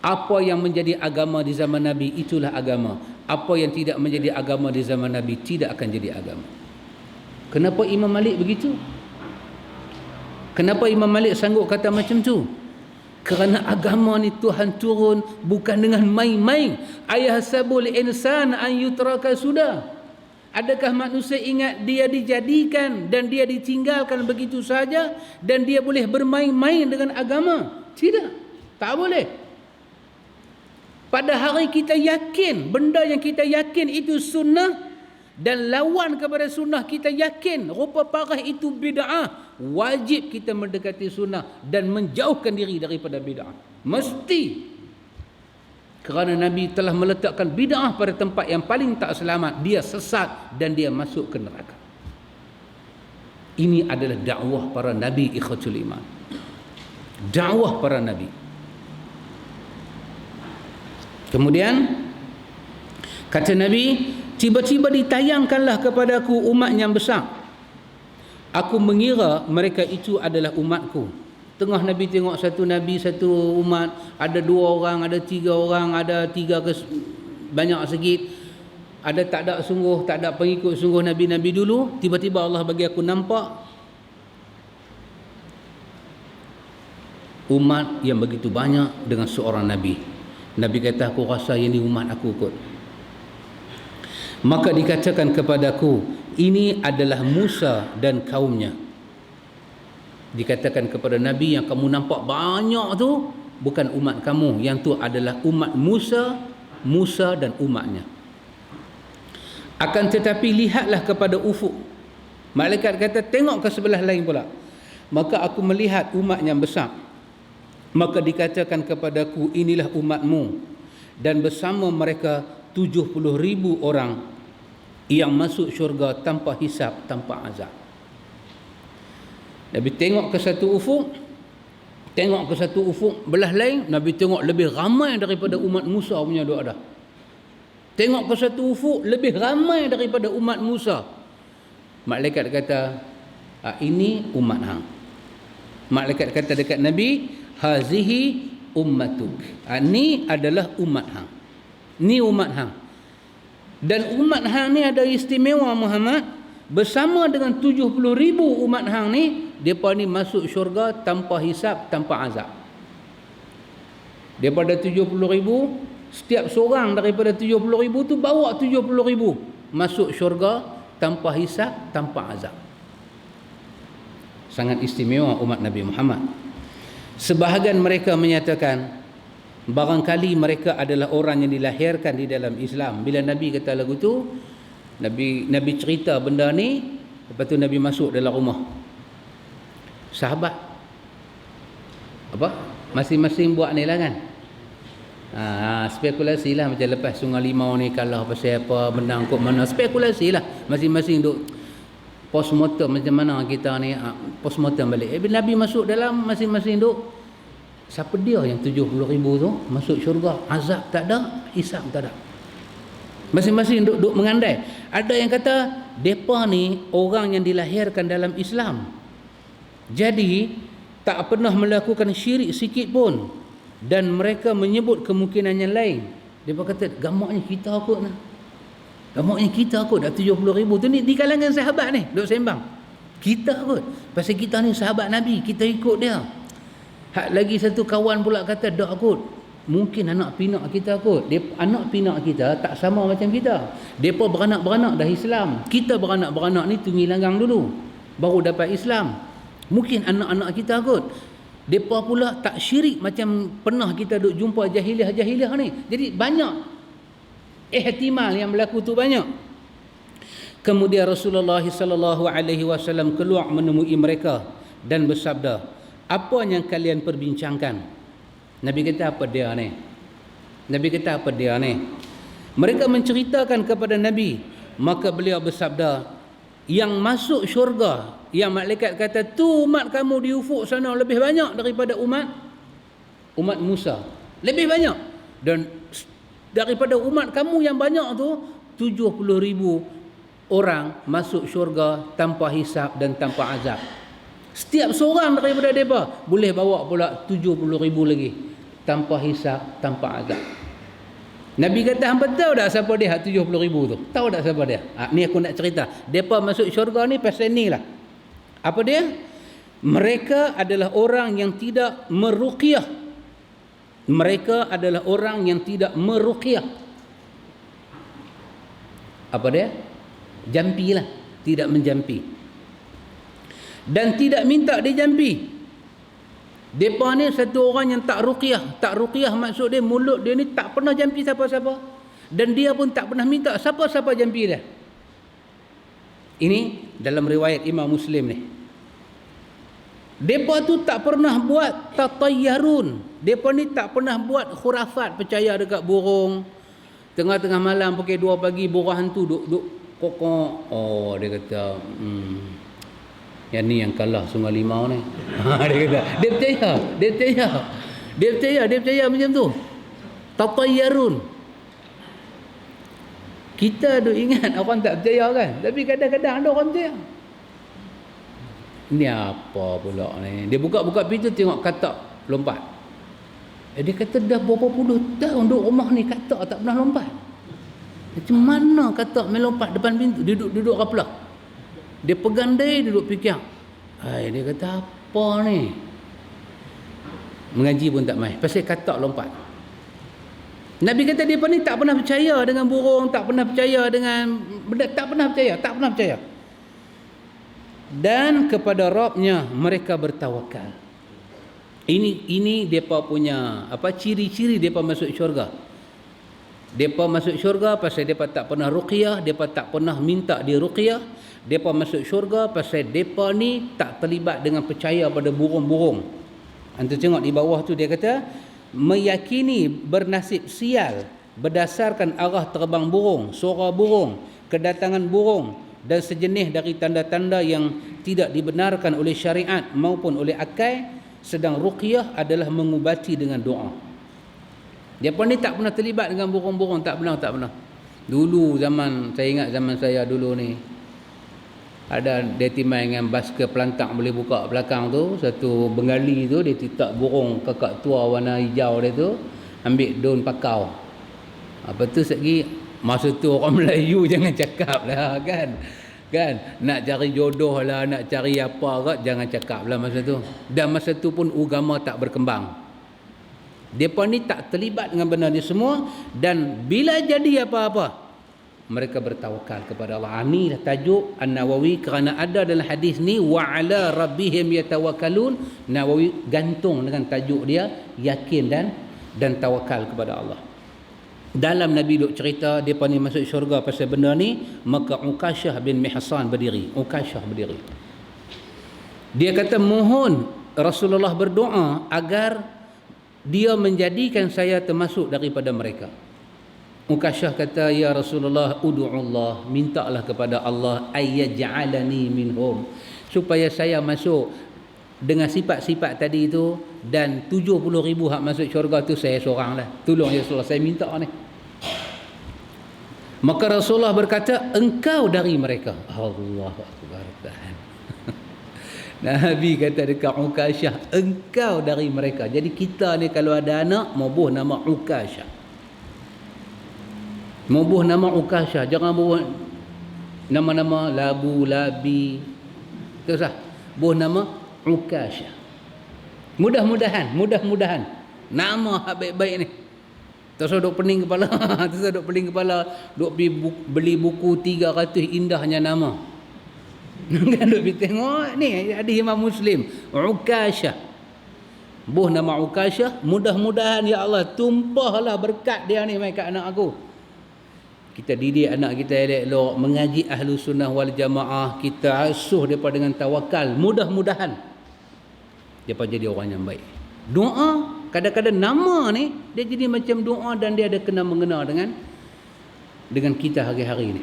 Apa yang menjadi agama di zaman Nabi itulah agama. Apa yang tidak menjadi agama di zaman Nabi tidak akan jadi agama. Kenapa Imam Malik begitu? Kenapa Imam Malik sanggup kata macam tu? Kerana agama ni Tuhan turun bukan dengan main-main. Ayahsabul insan an yutraka sudah. Adakah manusia ingat dia dijadikan dan dia ditinggalkan begitu saja dan dia boleh bermain-main dengan agama? Tidak. Tak boleh. Pada hari kita yakin, benda yang kita yakin itu sunnah dan lawan kepada sunnah kita yakin rupa parah itu bid'ah, wajib kita mendekati sunnah dan menjauhkan diri daripada bid'ah. Mesti. Kerana Nabi telah meletakkan bid'ah pada tempat yang paling tak selamat, dia sesat dan dia masuk ke neraka. Ini adalah dakwah para nabi, ikhwatul iman. Dakwah para nabi. Kemudian kata Nabi, tiba-tiba ditayangkanlah kepadaku umat yang besar. Aku mengira mereka itu adalah umatku. Tengah Nabi tengok satu Nabi, satu umat, ada 2 orang, ada 3 orang, ada 3 ke banyak sikit, ada tak ada sungguh, tak ada pengikut sungguh Nabi-Nabi dulu. Tiba-tiba Allah bagi aku nampak umat yang begitu banyak dengan seorang Nabi. Nabi kata, aku rasa yang ni umat aku kot. Maka dikatakan kepadaku, ini adalah Musa dan kaumnya. Dikatakan kepada Nabi, yang kamu nampak banyak tu bukan umat kamu, yang tu adalah umat Musa dan umatnya. Akan tetapi lihatlah kepada ufuk. Malaikat kata, tengok ke sebelah lain pula. Maka aku melihat umat yang besar. Maka dikatakan kepadaku, inilah umatmu dan bersama mereka 70,000 orang yang masuk syurga tanpa hisab, tanpa azab. Nabi tengok ke satu ufuk, tengok ke satu ufuk belah lain, Nabi tengok lebih ramai daripada umat Musa punya duk ada. Tengok ke satu ufuk, lebih ramai daripada umat Musa. Malaikat kata, ini umat hang. Malaikat kata dekat Nabi, hazihi ummatuk. Ni adalah umat hang. Ni umat hang. Dan umat hang ni ada istimewa Muhammad, bersama dengan 70,000 umat hang ni, mereka ni masuk syurga tanpa hisab, tanpa azab. Daripada 70,000, setiap seorang daripada 70,000 tu bawa 70,000 masuk syurga tanpa hisab, tanpa azab. Sangat istimewa umat Nabi Muhammad. Sebahagian mereka menyatakan barangkali mereka adalah orang yang dilahirkan di dalam Islam. Bila Nabi kata lagu tu, Nabi cerita benda ni, lepas tu Nabi masuk dalam rumah. Sahabat apa? Masing-masing buat ni lah kan. Spekulasi lah, macam lepas Sungai Limau ni kalah pasal apa, menang kot mana, spekulasi lah. Masing-masing duk postmortem macam mana kita ni, postmortem balik. Bila Nabi masuk dalam, masing-masing duk, siapa dia yang 70,000 tu masuk syurga, azab tak ada, hisab tak ada. Masing-masing duk mengandai. Ada yang kata depa ni orang yang dilahirkan dalam Islam, jadi tak pernah melakukan syirik sikit pun, dan mereka menyebut kemungkinan yang lain. Depa kata gamaknya kita kot nah. Gamaknya kita kot dah 70,000 tu ni di kalangan sahabat ni duk sembang. Kita kot. Pasal kita ni sahabat Nabi, kita ikut dia. Hak lagi satu kawan pula kata, dak kot. Mungkin anak pinak kita kot. Anak pinak kita tak sama macam kita. Depa beranak-beranak dah Islam. Kita beranak-beranak ni tunggi langgang dulu, baru dapat Islam. Mungkin anak-anak kita kot. Depa pula tak syirik macam pernah kita duk jumpa jahiliah-jahiliah ni. Jadi banyak ihtimal yang berlaku tu banyak. Kemudian Rasulullah sallallahu alaihi wasallam keluar menemui mereka dan bersabda, apa yang kalian perbincangkan? Nabi kata, apa dia ni? Nabi kata, apa dia ni? Mereka menceritakan kepada Nabi, maka beliau bersabda, yang masuk syurga, yang malaikat kata tu umat kamu di ufuk sana lebih banyak daripada umat Musa, lebih banyak. Dan daripada umat kamu yang banyak tu 70,000 orang masuk syurga tanpa hisab dan tanpa azab. Setiap seorang daripada mereka boleh bawa pula 70,000 lagi tanpa hisab, tanpa azab. Nabi kata, hampa tahu tak siapa dia 70,000 tu? Tahu tak siapa dia? Ni aku nak cerita. Mereka masuk syurga ni pasal ni lah. Apa dia? Mereka adalah orang yang tidak meruqyah. Mereka adalah orang yang tidak meruqyah. Apa dia? Jampi lah. Tidak menjampi. Dan tidak minta dijampi. Mereka ni satu orang yang tak ruqyah. Tak ruqyah maksud dia mulut dia ni tak pernah jampi siapa-siapa. Dan dia pun tak pernah minta siapa-siapa jampi dia. Ini dalam riwayat Imam Muslim ni. Mereka tu tak pernah buat tatayyarun. Mereka ni tak pernah buat khurafat, percaya dekat burung. Tengah-tengah malam pukul 2 pagi burung hantu duk kokok. Oh, dia kata, yang ni yang kalah Sungai Limau ni. Dia kata, dia percaya macam tu. Tatayyarun. Kita duk ingat orang tak percaya kan, tapi kadang-kadang ada orang percaya. Ni apa pula ni? Dia buka-buka pintu tengok katak lompat. Dia kata dah berapa puluh tahun duduk rumah ni katak tak pernah lompat. Macam mana katak main lompat depan pintu? Dia duduk raplah. Dia pegang dia duduk fikir. Dia kata apa ni? Mengaji pun tak main. Pasal katak lompat. Nabi kata dia ni tak pernah percaya dengan burung, tak pernah percaya dengan benda, tak pernah percaya. Dan kepada Rabbnya mereka bertawakal. Ini depa punya ciri-ciri depa masuk syurga. Depa masuk syurga pasal depa tak pernah ruqyah, depa tak pernah minta diruqyah. Depa masuk syurga pasal depa ni tak terlibat dengan percaya pada burung-burung. Anda tengok di bawah tu dia kata meyakini bernasib sial berdasarkan arah terbang burung, suara burung, kedatangan burung dan sejenis dari tanda-tanda yang tidak dibenarkan oleh syariat maupun oleh akal. Sedang ruqyah adalah mengubati dengan doa. Dia pun ni tak pernah terlibat dengan burung-burung, tak pernah. Dulu saya ingat zaman saya dulu ni ada dia timai dengan basker pelantak boleh buka belakang tu, satu Bengali tu dia titak burung kakak tua warna hijau dia tu, ambil daun pakau. Apa tu lagi masa tu orang Melayu jangan cakap lah kan nak cari jodoh lah, nak cari apa kat, jangan cakap lah masa tu. Dan masa tu pun agama tak berkembang. Mereka ni tak terlibat dengan benda ni semua. Dan bila jadi apa-apa mereka bertawakal kepada Allah. Ini lah tajuk An-Nawawi, kerana ada dalam hadis ni wa ala rabbihim yatawakkalun. Nawawi gantung dengan tajuk dia yakin dan tawakal kepada Allah. Dalam Nabi duk cerita dia ni masuk syurga pasal benda ni, maka Uqashah bin Mihsan berdiri. Dia kata mohon Rasulullah berdoa agar dia menjadikan saya termasuk daripada mereka. Uqashah kata, ya Rasulullah, ud'ullah, mintalah kepada Allah ayyaj'alani minhum, supaya saya masuk dengan sifat-sifat tadi itu, dan 70,000 hak masuk syurga tu saya seorang lah. Tolong ya Rasulullah, saya minta ni. Maka Rasulullah berkata, engkau dari mereka. Allahu Akbar. Nabi kata dekat Uqashah, engkau dari mereka. Jadi kita ni kalau ada anak, mabuh nama Uqashah. Mabuh nama Uqashah. Jangan buat nama-nama Labu, Labi, Tak usah. Buh nama Ukashah. Mudah-mudahan nama hak baik-baik ni. Tak usah duk pening kepala. Tak usah duk pening kepala. Duk beli buku 300 indahnya nama. Kan duk pergi tengok ni hadis Imam Muslim. Ukashah. Buh nama Ukashah. Mudah-mudahan ya Allah tumpahlah berkat dia ni mai kat anak aku. Kita didik anak kita elok-elok, mengaji ahlu sunnah wal jamaah, kita asuh mereka dengan tawakal. Mudah-mudahan mereka jadi orang yang baik. Doa, kadang-kadang nama ni dia jadi macam doa dan dia ada kena mengena dengan kita hari-hari ni.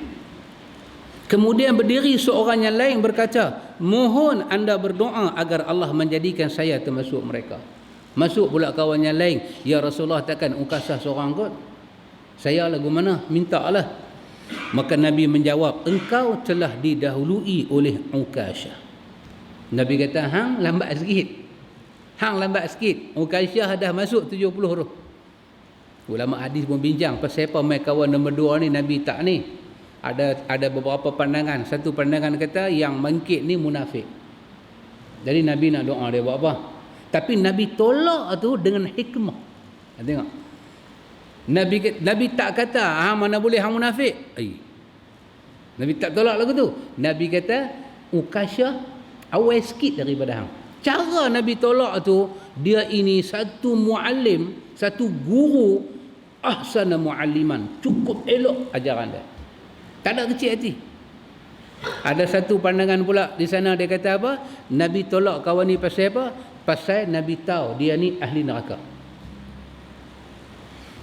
Kemudian berdiri seorang yang lain berkata, mohon anda berdoa agar Allah menjadikan saya termasuk mereka. Masuk pula kawan yang lain, ya Rasulullah, takkan Ukashah seorang kot? Saya lagu mana? Minta lah. Maka Nabi menjawab, engkau telah didahului oleh Ukashah. Nabi kata, hang lambat sikit. Ukashah dah masuk 70 roh. Ulama hadis pun bincang pasal apa mai kawan nombor 2 ni Nabi tak ni. Ada beberapa pandangan. Satu pandangan kata yang mengkit ni munafik. Jadi Nabi nak doa dia buat apa? Tapi Nabi tolak tu dengan hikmah. Tengok. Nabi tak kata mana boleh hang munafik. Nabi tak tolak lagu tu. Nabi kata Ukashah awal sikit daripada hang. Cara Nabi tolak tu, dia ini satu muallim, satu guru ahsana mualliman, cukup elok ajaran dia. Tak ada kecil hati. Ada satu pandangan pula di sana, dia kata apa? Nabi tolak kawan ni pasal apa? Pasal Nabi tahu dia ni ahli neraka.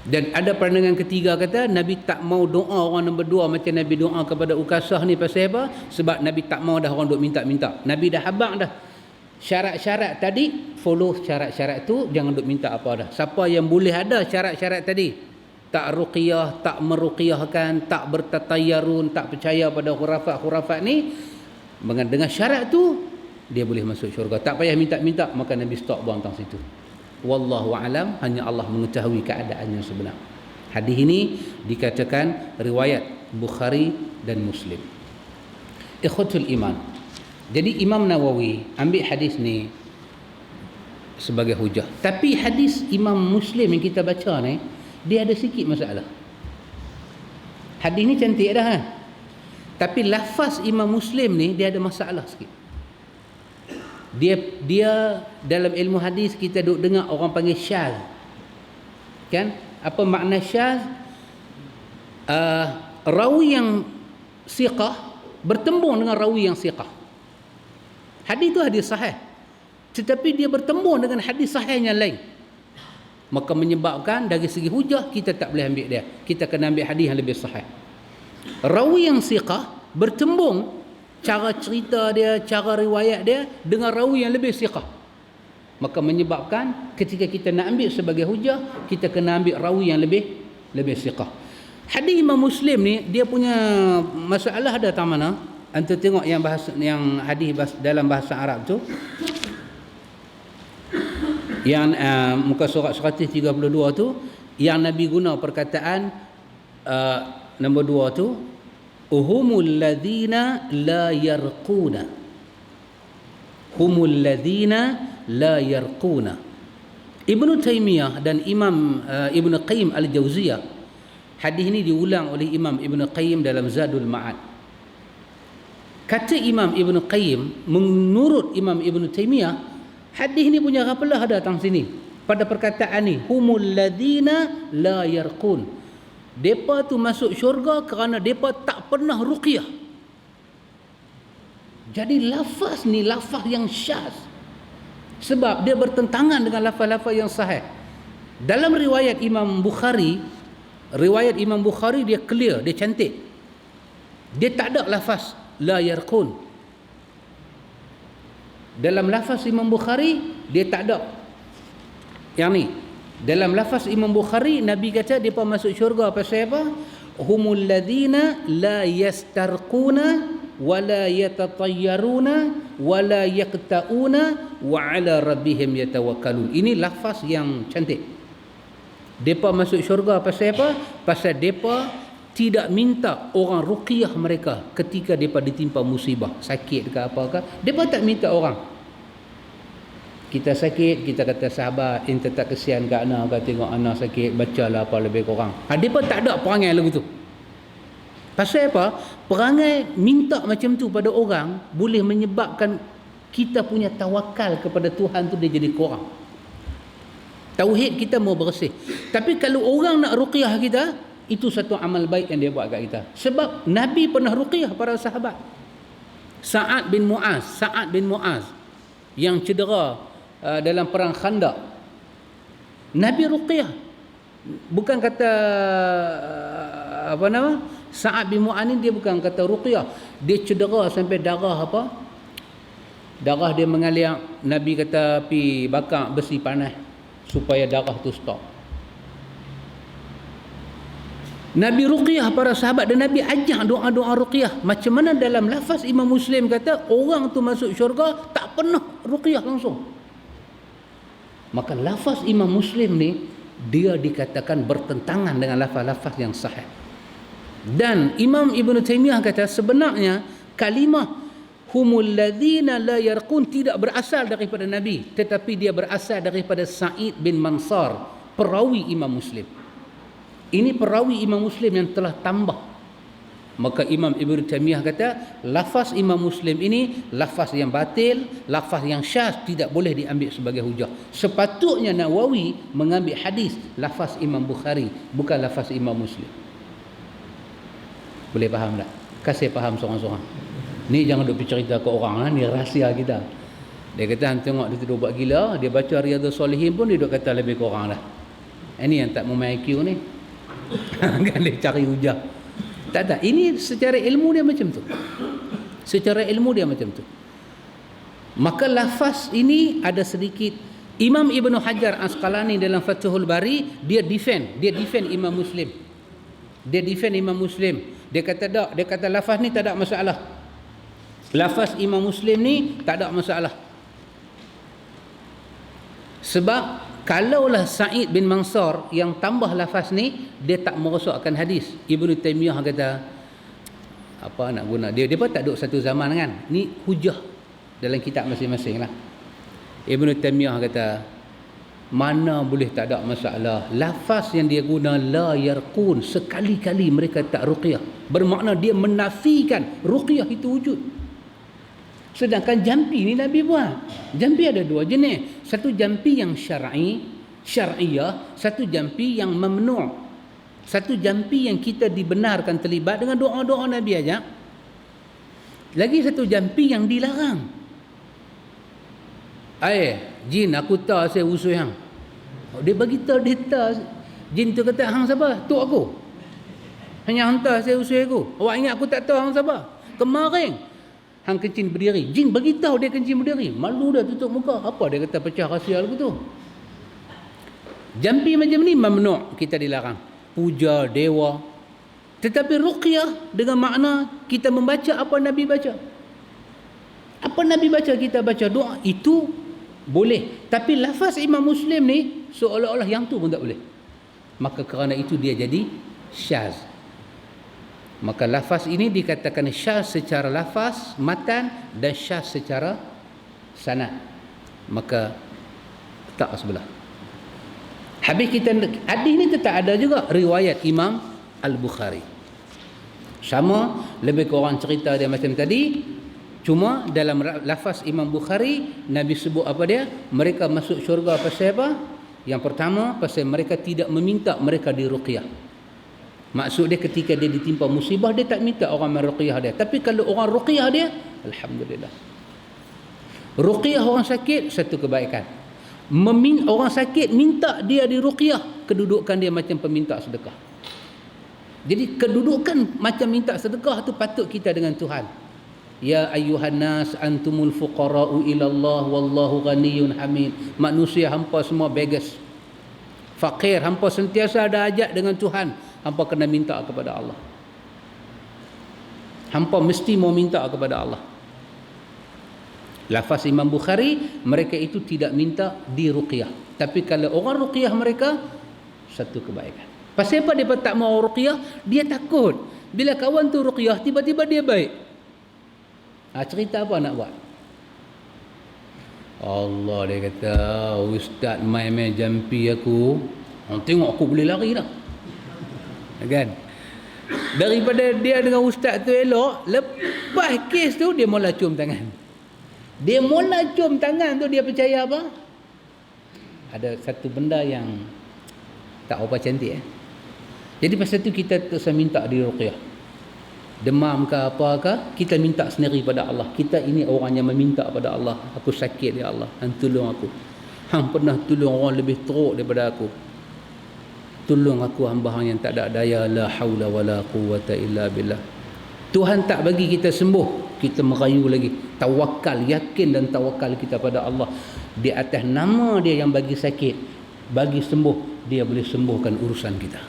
Dan ada pandangan ketiga kata Nabi tak mau doa orang nombor 2 macam Nabi doa kepada Ukashah ni pasal apa? Sebab Nabi tak mau dah orang duk minta-minta. Nabi dah habaq dah. Syarat-syarat tadi, follow syarat-syarat tu, jangan duk minta apa dah. Siapa yang boleh ada syarat-syarat tadi, tak ruqyah, tak meruqyahkan, tak bertatayarun, tak percaya pada khurafat-khurafat ni, dengan syarat tu dia boleh masuk syurga. Tak payah minta-minta, maka Nabi stop buang tang situ. Wallahu alam, hanya Allah mengetahui keadaan yang sebenar. Hadis ini dikatakan riwayat Bukhari dan Muslim. Ikhwatul iman. Jadi Imam Nawawi ambil hadis ni sebagai hujah. Tapi hadis Imam Muslim yang kita baca ni, dia ada sikit masalah. Hadis ni cantik dah kan? Tapi lafaz Imam Muslim ni dia ada masalah sikit. Dia dalam ilmu hadis kita duk dengar orang panggil syaz. Kan? Apa makna syaz? Rawi yang siqah bertembung dengan rawi yang siqah. Hadis itu hadis sahih, tetapi dia bertembung dengan hadis sahih yang lain. Maka menyebabkan dari segi hujah kita tak boleh ambil dia. Kita kena ambil hadis yang lebih sahih. Rawi yang siqah bertembung cara cerita dia, cara riwayat dia dengan rawi yang lebih siqah. Maka menyebabkan ketika kita nak ambil sebagai hujah, kita kena ambil rawi yang lebih siqah. Hadis Imam Muslim ni dia punya masalah ada tang mana? Antum tengok yang hadis dalam bahasa Arab tu. Yang muka surat 132 tu, yang Nabi guna perkataan nombor 2 tu, humul ladzina la yarquna. Humul ladzina la yarquna. Ibnu Taimiyah dan Imam Ibnu Qayyim Al-Jauziyah, hadis ini diulang oleh Imam Ibnu Qayyim dalam Zadul Ma'ad. Kata Imam Ibnu Qayyim, menurut Imam Ibnu Taimiyah, hadis ini punya rapalah datang sini pada perkataan ni, humul ladzina la yarqun. Depa tu masuk syurga kerana depa tak pernah ruqyah. Jadi lafaz ni lafaz yang syaz, sebab dia bertentangan dengan lafaz-lafaz yang sahih. Dalam riwayat Imam Bukhari dia clear, dia cantik. Dia tak ada lafaz la yarqun. Dalam lafaz Imam Bukhari dia tak ada yang ni. Dalam lafaz Imam Bukhari Nabi kata depa masuk syurga pasal apa? Humul ladzina la yastarquna wa la yatatayyaruna wa la yaqtauna wa ala rabbihim yatawakkalun. Ini lafaz yang cantik. Depa masuk syurga pasal apa? Pasal depa tidak minta orang ruqyah mereka ketika mereka ditimpa musibah, sakit ke apakah, mereka tak minta orang. Kita sakit, kita kata sahabat, ente tak kesian ke anak, kau tengok anak sakit, bacalah apa lebih kurang. Mereka tak ada perangai lagu tu. Pasal apa? Perangai minta macam tu pada orang boleh menyebabkan kita punya tawakal kepada Tuhan tu dia jadi kurang. Tauhid kita mau bersih. Tapi kalau orang nak ruqyah kita, itu satu amal baik yang dia buat kat kita. Sebab Nabi pernah ruqyah para sahabat. Sa'ad bin Mu'az yang cedera dalam perang Khandaq. Nabi ruqyah. Bukan kata apa nama? Sa'ad bin Mu'az ni dia bukan kata ruqyah. Dia cedera sampai darah apa? Darah dia mengalir. Nabi kata pi bakar besi panas supaya darah tu stop. Nabi ruqyah para sahabat dan Nabi ajak doa-doa ruqyah. Macam mana dalam lafaz Imam Muslim kata orang tu masuk syurga tak pernah ruqyah langsung. Maka lafaz Imam Muslim ni dia dikatakan bertentangan dengan lafaz-lafaz yang sahih. Dan Imam Ibn Taymiyah kata sebenarnya kalimah humul ladzina la yarqun tidak berasal daripada Nabi, tetapi dia berasal daripada Sa'id bin Mansar, perawi Imam Muslim. Ini perawi Imam Muslim yang telah tambah. Maka Imam Ibn Taymiyah kata lafaz Imam Muslim ini lafaz yang batil, lafaz yang syaz, tidak boleh diambil sebagai hujah. Sepatutnya Nawawi mengambil hadis lafaz Imam Bukhari, bukan lafaz Imam Muslim. Boleh faham tak? Kasih faham seorang-seorang. Ni jangan duk cerita ke orang lah, ni rahsia kita. Dia kata hang tengok dia tu buat gila, dia baca Riyadhus Shalihin pun dia duk kata lebih kurang lah. Ini yang tak mau main IQ ni. Kan dia cari hujah. Tak, ini secara ilmu dia macam tu. Secara ilmu dia macam tu. Maka lafaz ini ada sedikit. Imam Ibn Hajar Asqalani dalam Fathul Bari dia defend Imam Muslim. Dia defend Imam Muslim. Dia kata tak, dia kata lafaz ni tak ada masalah. Lafaz Imam Muslim ni tak ada masalah. Sebab kalaulah Sa'id bin Mansar yang tambah lafaz ni, dia tak merosakkan hadis. Ibn Taymiyah kata apa nak guna, dia pun tak duduk satu zaman kan. Ni hujah dalam kitab masing-masing lah. Ibn Taymiyah kata mana boleh tak ada masalah. Lafaz yang dia guna la yarqun, sekali-kali mereka tak ruqyah, bermakna dia menafikan ruqyah itu wujud. Sedangkan jampi ni Nabi buat. Jampi ada dua jenis. Satu jampi yang syar'iyah, satu jampi yang mamnu'. Satu jampi yang kita dibenarkan terlibat dengan doa-doa Nabi aja. Lagi satu jampi yang dilarang. Jin aku tahu saya usul hang. Dia bagi tahu dia tahu. Jin tu kata hang siapa? Tok aku. Hanya hantar saya usul aku. Awak ingat aku tak tahu hang siapa? Kemarin hang kencing berdiri. Jin bagi tahu dia kencing berdiri. Malu dah tutup muka. Apa dia kata pecah rahsia lagu tu? Jampi macam ni mamnu', kita dilarang. Puja dewa. Tetapi ruqyah dengan makna kita membaca apa Nabi baca. Apa Nabi baca kita baca doa, itu boleh. Tapi lafaz Imam Muslim ni seolah-olah yang tu pun tak boleh. Maka kerana itu dia jadi syaz. Maka lafaz ini dikatakan syaz secara lafaz, matan, dan syaz secara sanad. Maka tak sebelah. Habis kita hadis ni tetap ada juga riwayat Imam Al-Bukhari. Sama, lebih kurang cerita dia macam tadi. Cuma dalam lafaz Imam Bukhari, Nabi sebut apa dia? Mereka masuk syurga pasal apa? Yang pertama, pasal mereka tidak meminta mereka diruqyah. Maksud dia ketika dia ditimpa musibah, dia tak minta orang meruqyah dia. Tapi kalau orang ruqyah dia, alhamdulillah. Ruqyah orang sakit, satu kebaikan. Orang sakit minta dia diruqyah, kedudukan dia macam peminta sedekah. Jadi kedudukan macam minta sedekah tu patut kita dengan Tuhan. Ya ayyuhan nas antumul fuqara'u ila Allah wallahu ghaniyyun hamid. Manusia hampa semua beggars, fakir, hampa sentiasa ada hajat dengan Tuhan. Hampa kena minta kepada Allah. Hampa mesti mau minta kepada Allah. Lafaz Imam Bukhari, mereka itu tidak minta diruqyah. Tapi kalau orang ruqyah mereka, satu kebaikan. Pasal apa dia tak mau ruqyah? Dia takut. Bila kawan tu ruqyah, tiba-tiba dia baik. Cerita apa nak buat? Allah, dia kata, ustaz main-main jampi aku. Tengok aku boleh lari dah. Kan? Daripada dia dengan ustaz tu elok, lepas kes tu dia mula cium tangan. Dia mula cium tangan tu, dia percaya apa? Ada satu benda yang tak apa cantik. Jadi pasal tu kita terus minta di ruqyah. Demam ke apa ke, kita minta sendiri pada Allah. Kita ini orang yang meminta pada Allah. Aku sakit ya Allah, hang tolong aku. Hang pernah tolong orang lebih teruk daripada aku. Tolong aku hamba hang yang tak ada daya. La haula wala quwata illa billah. Tuhan tak bagi kita sembuh, kita merayu lagi. Tawakal, yakin dan tawakal kita pada Allah. Di atas nama dia yang bagi sakit, bagi sembuh, dia boleh sembuhkan urusan kita.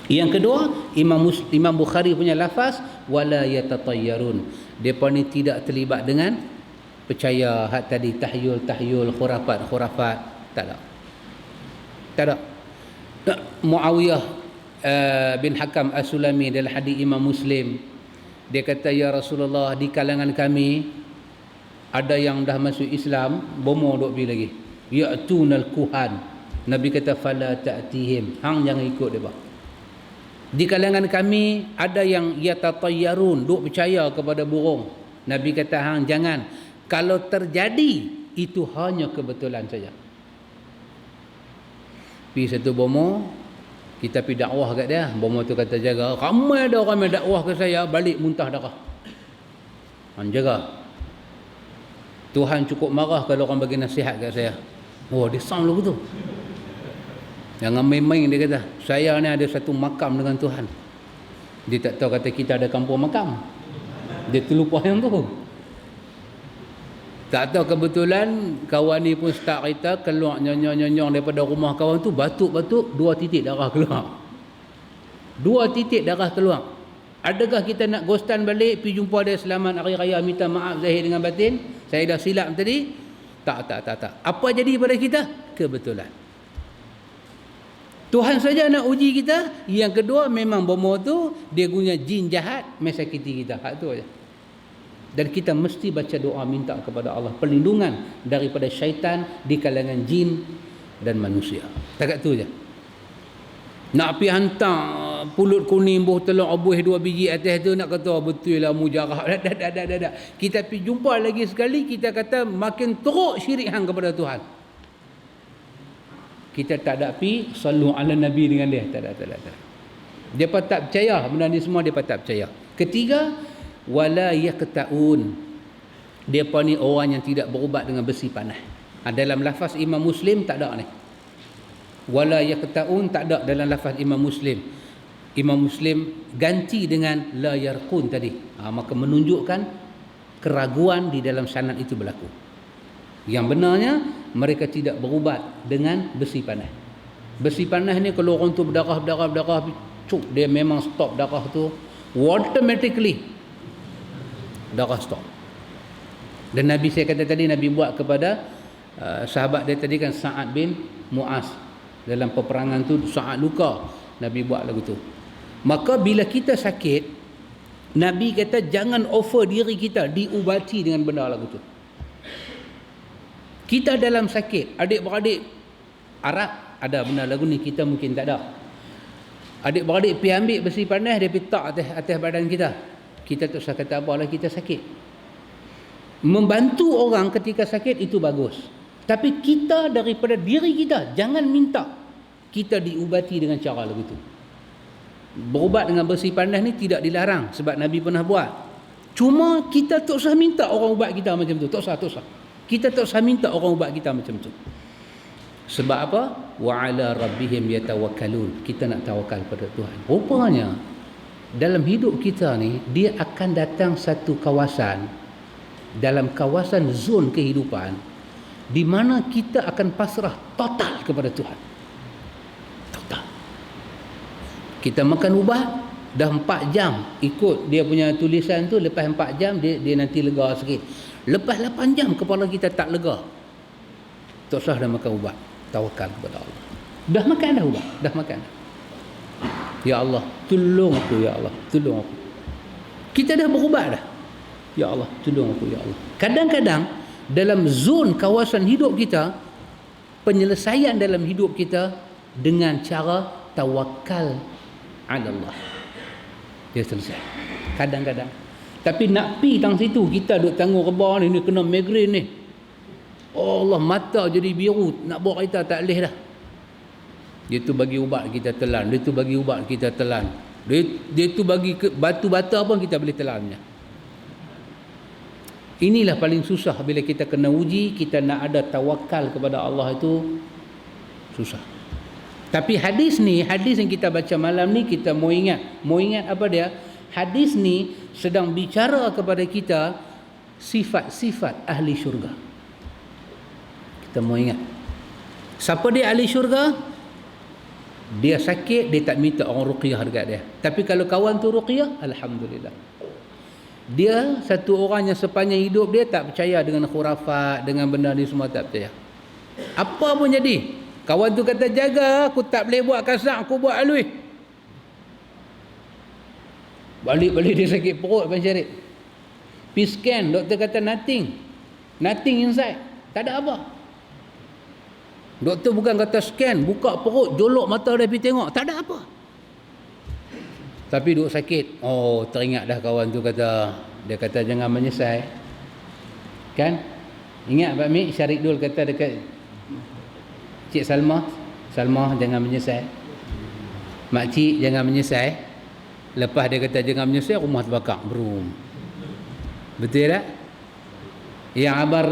Yang kedua, Imam Bukhari punya lafaz wala yatatayyarun. Depa ni tidak terlibat dengan percaya hak tadi tahyul, khurafat. Tak ada. Tak ada. Muawiyah bin Hakam As-Sulami dalam hadis Imam Muslim, dia kata, ya Rasulullah, di kalangan kami ada yang dah masuk Islam, bomo duk pergi lagi. Ya'tunal kuhan. Nabi kata fala ta'tihim. Hang jangan ikut depa. Di kalangan kami ada yang yatatayyarun, duk percaya kepada burung. Nabi kata hang jangan. Kalau terjadi itu hanya kebetulan saja. Pergi satu bomo, kita pergi dakwah kat dia. Bomo tu kata jaga, ramai ada orang yang dakwah ke saya balik muntah darah. Hang jaga. Tuhan cukup marah kalau orang bagi nasihat kat saya. Oh, dia sound lagu tu. Jangan main-main, dia kata. Saya ni ada satu makam dengan Tuhan. Dia tak tahu kata kita ada kampung makam. Dia terlupa yang tu. Tak tahu kebetulan kawan ni pun start cerita, keluar nyonyong-nyonyong daripada rumah kawan tu, batuk-batuk, 2 titik darah keluar. 2 titik darah keluar. Adakah kita nak ghostan balik, pergi jumpa dia selamat hari raya, minta maaf zahir dengan batin? Saya dah silap tadi. Tak. Apa jadi pada kita? Kebetulan. Tuhan saja nak uji kita. Yang kedua, memang bomo tu dia guna jin jahat mesakiti kita. Hak tu aja. Dan kita mesti baca doa minta kepada Allah perlindungan daripada syaitan di kalangan jin dan manusia. Takat tu aja. Nak pergi hantar pulut kuning buah telur abuh 2 biji atas tu, nak kata betul lah mujarah. Dah. Kita pergi jumpa lagi sekali, kita kata makin teruk syirik hang kepada Tuhan. Kita tak ada pi sallu ala nabi dengan dia. Tak ada. Dia pun tak percaya benda ni semua, dia pun tak percaya. Ketiga, wala yaqtaun. Depa ni orang yang tidak berubat dengan besi panah. Dalam lafaz Imam Muslim tak ada ni. Wala yaqtaun tak ada dalam lafaz Imam Muslim. Imam Muslim ganti dengan la yarqun tadi. Maka menunjukkan keraguan di dalam sanad itu berlaku. Yang benarnya mereka tidak berubat dengan besi panah. Besi panah ni kalau orang tu berdarah, cuk, dia memang stop darah tu automatically. Darah stop. Dan Nabi, saya kata tadi, Nabi buat kepada sahabat dia tadi kan, Sa'ad bin Mu'az. Dalam peperangan tu Sa'ad luka, Nabi buat lagu tu. Maka bila kita sakit, Nabi kata jangan offer diri kita diubati dengan benda lagu tu. Kita dalam sakit, adik-beradik Arab ada benda lagu ni, kita mungkin tak ada. Adik-beradik pergi ambil besi panas, dia pergi tak atas badan kita. Kita tak usah kata apa lah, kita sakit. Membantu orang ketika sakit itu bagus. Tapi kita daripada diri kita, jangan minta kita diubati dengan cara lagu tu. Berubat dengan besi panas ni tidak dilarang, sebab Nabi pernah buat. Cuma kita tak usah minta orang ubat kita macam tu. Tak usah. Kita tak usah minta orang ubat kita macam tu. Sebab apa? Wa ala rabbihim yatawakkalun. Kita nak tawakal pada Tuhan. Rupanya dalam hidup kita ni, dia akan datang satu kawasan, dalam kawasan zon kehidupan, di mana kita akan pasrah total kepada Tuhan. Total. Kita makan ubat dah 4 jam, ikut dia punya tulisan tu, lepas 4 jam dia nanti lega sikit. Lepas 8 jam kepala kita tak lega, tak usah dah makan ubat. Tawakal kepada Allah. Dah makan dah ubat, dah makan. Ya Allah, tolong aku, ya Allah, tolong aku. Kita dah berubat dah. Ya Allah, tolong aku, ya Allah. Kadang-kadang dalam zon kawasan hidup kita, penyelesaian dalam hidup kita dengan cara tawakal ala Allah. Dia selesai. Kadang-kadang. Tapi nak pi tang situ, kita duk tanggung rebah ni kena migrain ni. Oh Allah, mata jadi biru, nak bawa kereta tak boleh dah. Dia tu bagi ubat kita telan, dia tu bagi ubat kita telan. Dia tu bagi batu bata pun kita boleh telannya. Inilah paling susah bila kita kena uji, kita nak ada tawakal kepada Allah itu susah. Tapi hadis ni, hadis yang kita baca malam ni, kita mau ingat apa dia? Hadis ni sedang bicara kepada kita sifat-sifat ahli syurga. Kita mau ingat. Siapa dia ahli syurga? Dia sakit, dia tak minta orang ruqyah dekat dia. Tapi kalau kawan tu ruqyah, alhamdulillah. Dia satu orang yang sepanjang hidup dia tak percaya dengan khurafat, dengan benda ni semua tak percaya. Apa pun jadi, kawan tu kata jaga, aku tak boleh buat kasar, aku buat alui. Balik-balik dia sakit perut Abang Syarif. Pergi scan, doktor kata nothing inside, tak ada apa. Doktor bukan kata scan, buka perut, jolok mata dia pergi tengok, tak ada apa. Tapi duk sakit. Oh, teringat dah kawan tu kata, dia kata jangan menyesal. Kan? Ingat Pak Mik Syarikdul kata dekat Cik Salmah jangan menyesal. Makcik jangan menyesal. Lepas dia kata jangan menyesal, rumah terbakar. Brum. Betul tak? Yang Abang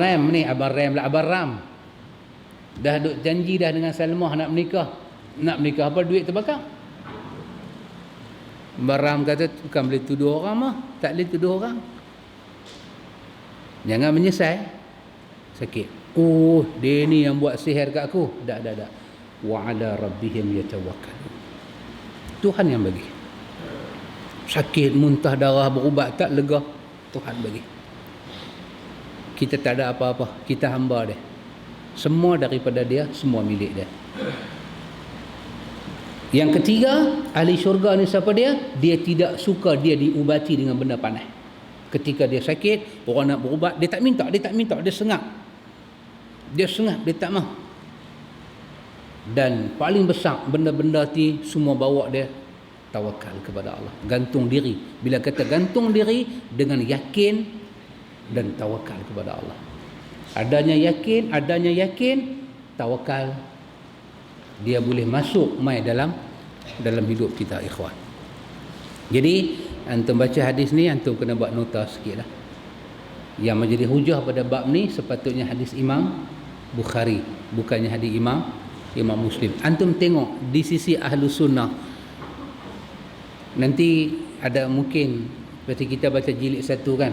Ram. Dah duk janji dah dengan Salmah nak menikah apa, duit terbakar. Baram kata bukan boleh tuduh orang mah, tak boleh tuduh orang. Jangan menyesal. Sakit. Oh, dia ni yang buat sihir kat aku. Dak. Wa ala rabbihim yatawakkalun. Tuhan yang bagi. Sakit, muntah darah, berubat tak lega, Tuhan bagi. Kita tak ada apa-apa, kita hamba dia. Semua daripada dia, semua milik dia. Yang ketiga, ahli syurga ni siapa dia? Dia tidak suka dia diubati dengan benda panas. Ketika dia sakit, orang nak berubat, dia tak minta, dia sengak. Dia tak mahu. Dan paling besar, benda-benda ni semua bawa dia tawakal kepada Allah. Gantung diri. Bila kata gantung diri, dengan yakin dan tawakal kepada Allah. Adanya yakin, tawakal, dia boleh masuk mai dalam hidup kita, ikhwan. Jadi antum baca hadis ni, antum kena buat nota sikitlah. Yang menjadi hujah pada bab ni sepatutnya hadis Imam Bukhari, bukannya hadis Imam Muslim. Antum tengok di sisi Ahlus Sunnah. Nanti ada mungkin seperti kita baca jilid 1 kan.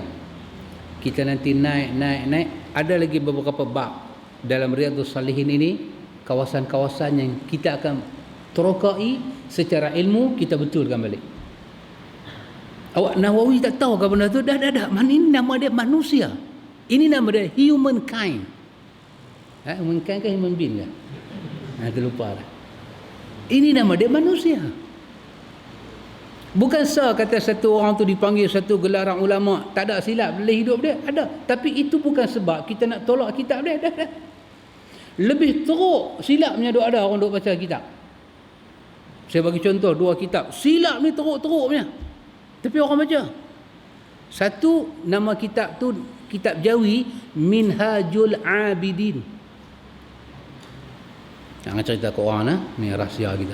Kita nanti naik, ada lagi beberapa bab dalam Riyadhus Salihin ini, kawasan-kawasan yang kita akan terokai secara ilmu, kita betulkan balik. Awak Nawawi tak tahu ke benda tu? Dah. Ini nama dia manusia. Ini nama dia humankind. Humankind kan human being kan? Terlupa dah. Ini nama dia manusia. Bukan sah kata satu orang tu dipanggil satu gelaran ulama, tak ada silap dalam hidup dia, ada. Tapi itu bukan sebab kita nak tolak kitab dia. Dah. Lebih teruk silapnya duk ada orang duk baca kitab. Saya bagi contoh 2 kitab. Silap ni teruk-teruknya. Tapi orang baca. Satu, nama kitab tu kitab Jawi, Minhajul Abidin. Jangan cerita ke orang ni rahsia kita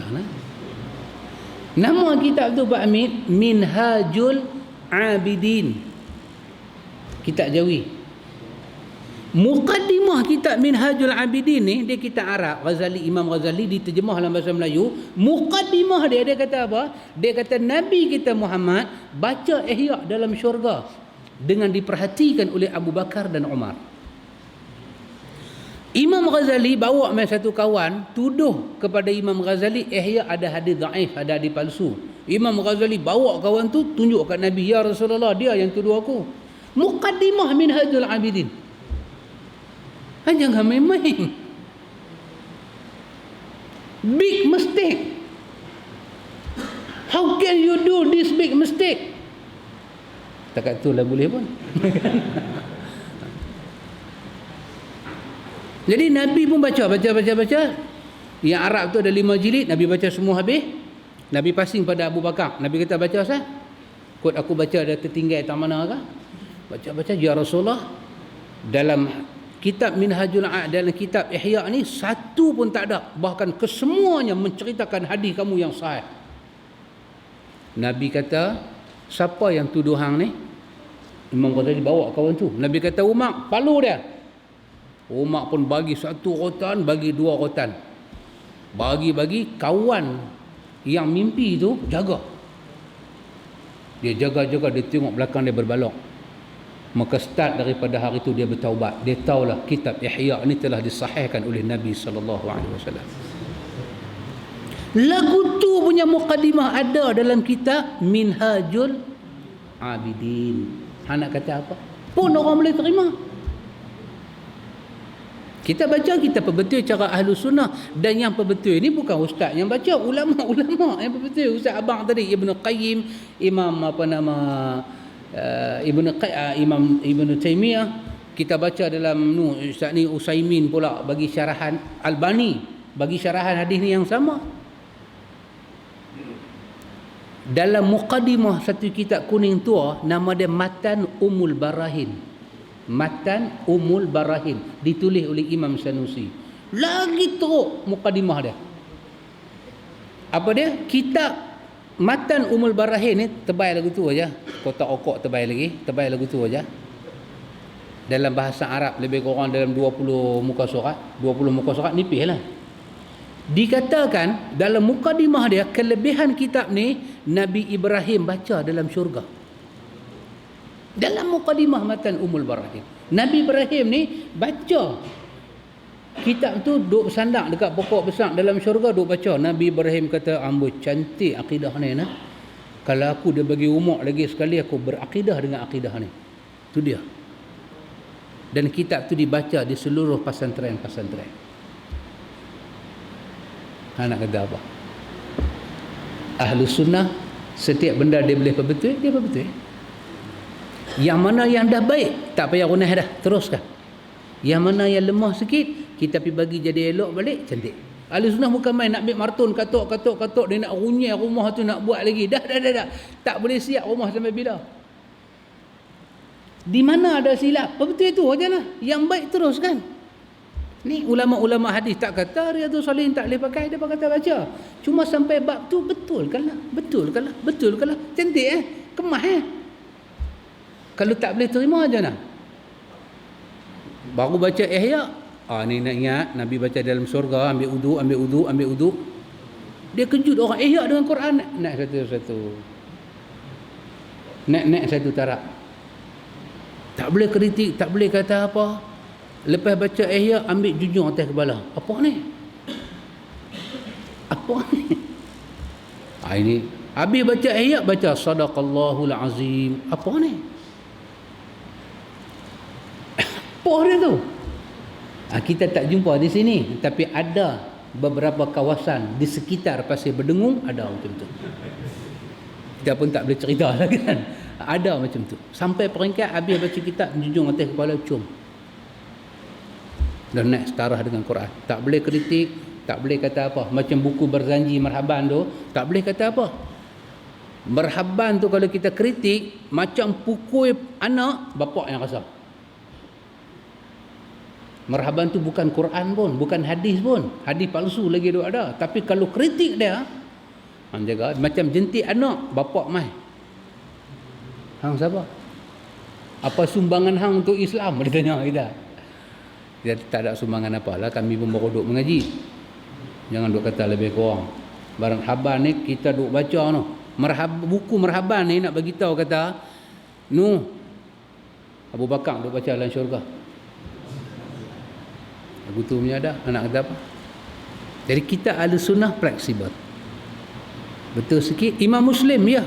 Nama kitab tu Pak Amit, Minhajul Abidin. Kitab Jawi. Muqaddimah kitab Minhajul Abidin ni, dia kitab Arab, Imam Ghazali diterjemah dalam bahasa Melayu. Muqaddimah dia kata apa? Dia kata Nabi kita Muhammad baca Ihya dalam syurga dengan diperhatikan oleh Abu Bakar dan Umar. Imam Ghazali bawa mai satu kawan tuduh kepada Imam Ghazali Ihya ada hadis dhaif, ada hadis palsu. Imam Ghazali bawa kawan tu tunjuk kat Nabi, ya Rasulullah, dia yang tuduh aku. Muqaddimah Minhajul Abidin. Jangan main-main. Big mistake. How can you do this big mistake? Takat tu lah boleh pun. Jadi Nabi pun baca. Yang Arab tu ada 5 jilid, Nabi baca semua habis. Nabi passing pada Abu Bakar. Nabi kata, baca Ustaz. Kot aku baca ada tertinggal tak mana ke? Baca, ya Rasulullah, dalam kitab Minhajul dalam kitab Ihya ni satu pun tak ada, bahkan kesemuanya menceritakan hadis kamu yang sahih. Nabi kata, siapa yang tuduh hang ni? Imam Ghazali bawa kawan tu. Nabi kata, Umar, palu dia. Umar pun bagi 1 rotan, bagi 2 rotan. Bagi kawan yang mimpi tu jaga. Dia jaga, dia tengok belakang dia berbalok. Maka start daripada hari itu dia bertaubat. Dia tahulah kitab Ihya ni telah disahihkan oleh Nabi SAW. Lagu tu punya muqaddimah ada dalam kitab Minhajul Abidin. Nak kata apa? Pun orang boleh terima. Kita baca, kita perbetul cara ahlu sunnah. Dan yang perbetul ini bukan ustaz yang baca, ulama-ulama yang perbetul. Ustaz abang tadi, Ibn Qayyim, Imam Ibn Taymiyah. Kita baca dalam Ustaz ni Usaimin pula bagi syarahan, Albani bagi syarahan hadis ni yang sama. Dalam muqaddimah satu kitab kuning tua, nama dia Matan Ummul Barahin. Matan Ummul Barahin, ditulis oleh Imam Sanusi. Lagi teruk muqaddimah dia. Apa dia? Kitab Matan Ummul Barahin ni tebal lagu tu aja. Kotak okok tebal lagu tu aja. Dalam bahasa Arab lebih kurang dalam 20 muka surat. 20 muka surat nipis lah. Dikatakan dalam muqaddimah dia, kelebihan kitab ni Nabi Ibrahim baca dalam syurga. Dalam muqaddimah Matan Ummul Barahin, Nabi Ibrahim ni baca kitab tu, duduk bersandar dekat pokok besar dalam syurga, duduk baca. Nabi Ibrahim kata, amboi cantik akidah ni nah. Kalau aku dia bagi umur lagi sekali, aku berakidah dengan akidah ni. Tu dia. Dan kitab tu dibaca di seluruh pesantren-pesantren. Nak kata apa? Ahlu sunnah, setiap benda dia boleh perbetul, dia perbetul. Yang mana yang dah baik, tak payah runah dah, teruskan. Yang mana yang lemah sikit, kita pergi bagi jadi elok balik, cantik. Ahli sunnah bukan main nak ambil martun, katok, dia nak runyai rumah tu, nak buat lagi. Dah. Tak boleh siap rumah sampai bila. Di mana ada silap, betul itu aja lah. Yang baik teruskan. Ni ulama-ulama hadis tak kata Riyadhus Shalihin tak boleh pakai, dia kata baca. Cuma sampai bab tu betul kalah. Cantik kemah Kalau tak boleh terima aja nah. Baru baca Ihya, ni nak ingat Nabi baca dalam syurga, ambil wudu. Dia kejut orang Ihya dengan Quran. Naik satu-satu. Naik satu tarak. Tak boleh kritik, tak boleh kata apa. Lepas baca Ihya, ambil junjung atas kepala. Apa ni? Ini habis baca Ihya, baca Sadaqallahul Azim. Apa ni? Apa dia tu? Kita tak jumpa di sini, tapi ada beberapa kawasan di sekitar Pasir Berdengung ada macam tu. Kita pun tak boleh cerita lah kan. Ada macam tu. Sampai peringkat habis baca kitab, junjung atas kepala, cium. Dan naik setara dengan Quran. Tak boleh kritik, tak boleh kata apa. Macam buku Barzanji Marhaban tu, tak boleh kata apa. Marhaban tu kalau kita kritik, macam pukul anak, bapak yang rasa. Marhaban tu bukan Quran pun, bukan hadis pun. Hadis palsu lagi dia ada. Tapi kalau kritik dia, hang jaga macam jentik anak, bapak mai. Hang siapa? Apa sumbangan hang untuk Islam? Dia tanya kita. Dia tak ada sumbangan apalah, kami pun baru duk mengaji. Jangan duk kata lebih kurang. Barang haban ni kita duk baca noh. Buku Marhaban ni nak bagi tahu kata, Abu Bakar duk baca dalam syurga. Lagu tu punya ada, nak kata apa? Jadi kita ahli sunnah fleksibel. Betul sikit. Imam Muslim ya.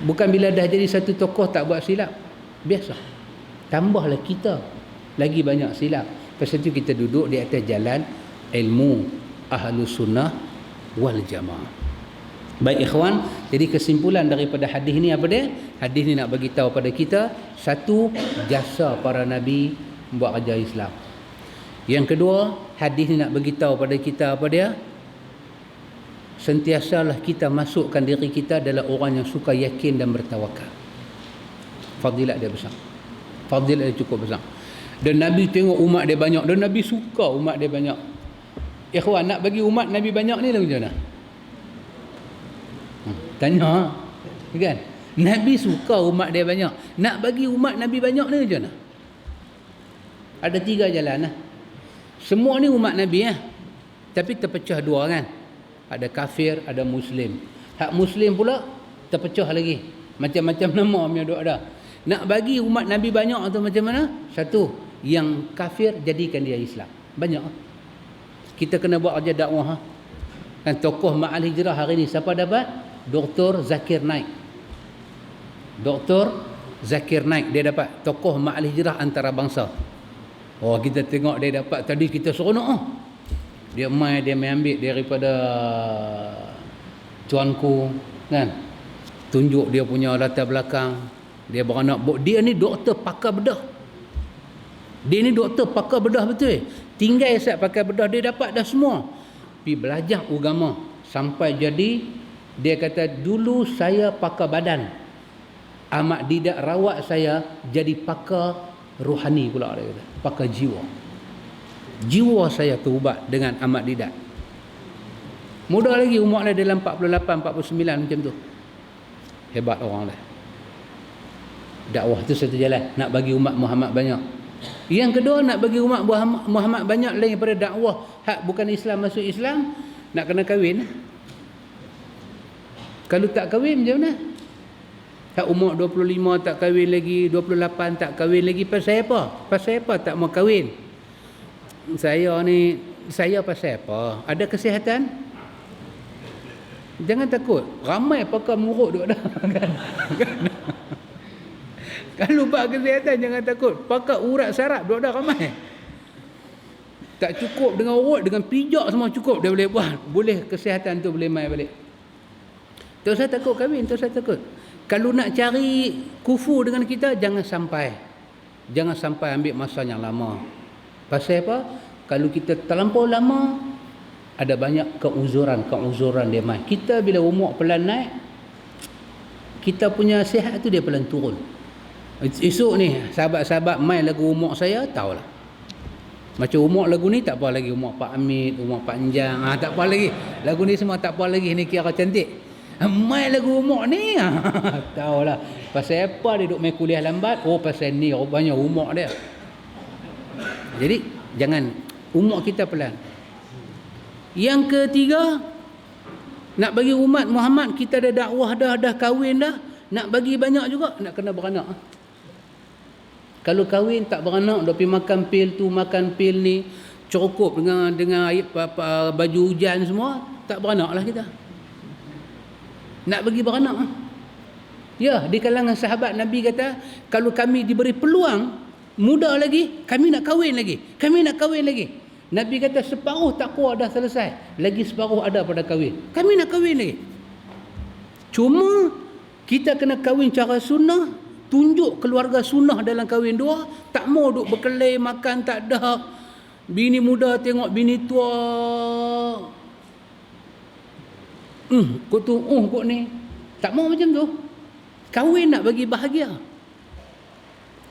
Bukan bila dah jadi satu tokoh tak buat silap. Biasa. Tambahlah kita lagi banyak silap. Pasal itu kita duduk di atas jalan ilmu ahli sunnah wal jamaah. Baik ikhwan, jadi kesimpulan daripada hadis ni apa dia? Hadis ni nak bagi tahu pada kita, satu, jasa para nabi buat kerja Islam. Yang kedua, hadis ni nak bagi tahu pada kita apa dia? Sentiasalah kita masukkan diri kita adalah orang yang suka yakin dan bertawakal. Fadilat dia besar. Fadilat dia cukup besar. Dan Nabi tengok umat dia banyak, dan Nabi suka umat dia banyak. Ikhwan, nak bagi umat Nabi banyak ni macam mana? Tanya kan? Nabi suka umat dia banyak. Nak bagi umat Nabi banyak ni macam mana? Ada 3 jalan lah. Semua ni umat Nabi tapi terpecah 2 kan. Ada kafir, ada Muslim. Hak Muslim pula terpecah lagi. Macam-macam nama yang ada. Nak bagi umat Nabi banyak tu macam mana? Satu, yang kafir jadikan dia Islam. Banyak. Kita kena buat kerja dakwah. Kan tokoh Ma'al Hijrah hari ni siapa dapat? Dr. Zakir Naik. Dr. Zakir Naik dia dapat tokoh Ma'al Hijrah antarabangsa. Oh, kita tengok dia dapat tadi, kita seronok. Dia main ambil daripada tuanku kan. Tunjuk dia punya latar belakang. Dia beranak, dia ni doktor pakar bedah. Dia ni doktor pakar bedah betul. Tinggal set pakai bedah, dia dapat dah semua. Pergi belajar agama sampai jadi, dia kata dulu saya pakar badan, Ahmad Didat rawat saya jadi pakar rohani pula, dia kata pakar jiwa. Jiwa saya terubat dengan Ahmad Didat. Muda lagi, umur dia dalam 48, 49 macam tu. Hebat orang lah. Dakwah tu satu jalan, nak bagi umat Muhammad banyak. Yang kedua, nak bagi umat Muhammad banyak lain daripada dakwah hak bukan Islam masuk Islam, nak kena kahwin. Kalau tak kahwin macam mana? Hak umur 25 tak kahwin lagi, 28 tak kahwin lagi, pasal apa? Pasal apa tak mau kahwin? Saya pasal apa? Ada kesihatan? Jangan takut. Ramai pakar muruk duk dah. Kalau bab kesihatan jangan takut. Pakar urat saraf duk dah ramai. Tak cukup dengan urut, dengan pijak semua cukup dia boleh buat. Boleh kesihatan tu boleh mai balik. Tak usah takut kahwin, tak usah takut. Kalau nak cari kufu dengan kita, jangan sampai ambil masa yang lama. Pasal apa? Kalau kita terlampau lama, ada banyak keuzuran dia mai. Kita bila umur pelan naik, kita punya sihat tu dia pelan turun. Esok ni sahabat-sahabat mai lagu umur saya, tahulah. Macam umur lagu ni tak apa lagi, umur Pak Amit, umur Pak Anjang, tak apa lagi. Lagu ni semua tak apa lagi, ni kira cantik. Mai lagu umur ni, tahulah. Pasal apa dia duk main kuliah lambat? Oh, pasal ni rupanya umur dia. Jadi jangan, umur kita pelan. Yang ketiga, nak bagi umat Muhammad, kita dah dakwah dah kahwin dah, nak bagi banyak juga, nak kena beranak. Kalau kahwin tak beranak, dah pergi makan pil tu, makan pil ni, cukup dengan baju hujan semua, tak beranaklah kita. Nak bagi beranak. Ya, di kalangan sahabat Nabi kata, kalau kami diberi peluang, muda lagi, kami nak kahwin lagi. Nabi kata separuh takwa dah selesai, lagi separuh ada pada kahwin. Kami nak kahwin lagi. Cuma kita kena kahwin cara sunnah, tunjuk keluarga sunnah dalam kahwin dua. Tak mau duk berkelai makan tak ada. Bini muda tengok bini tua, kau tu, kau ni. Tak mau macam tu. Kahwin nak bagi bahagia.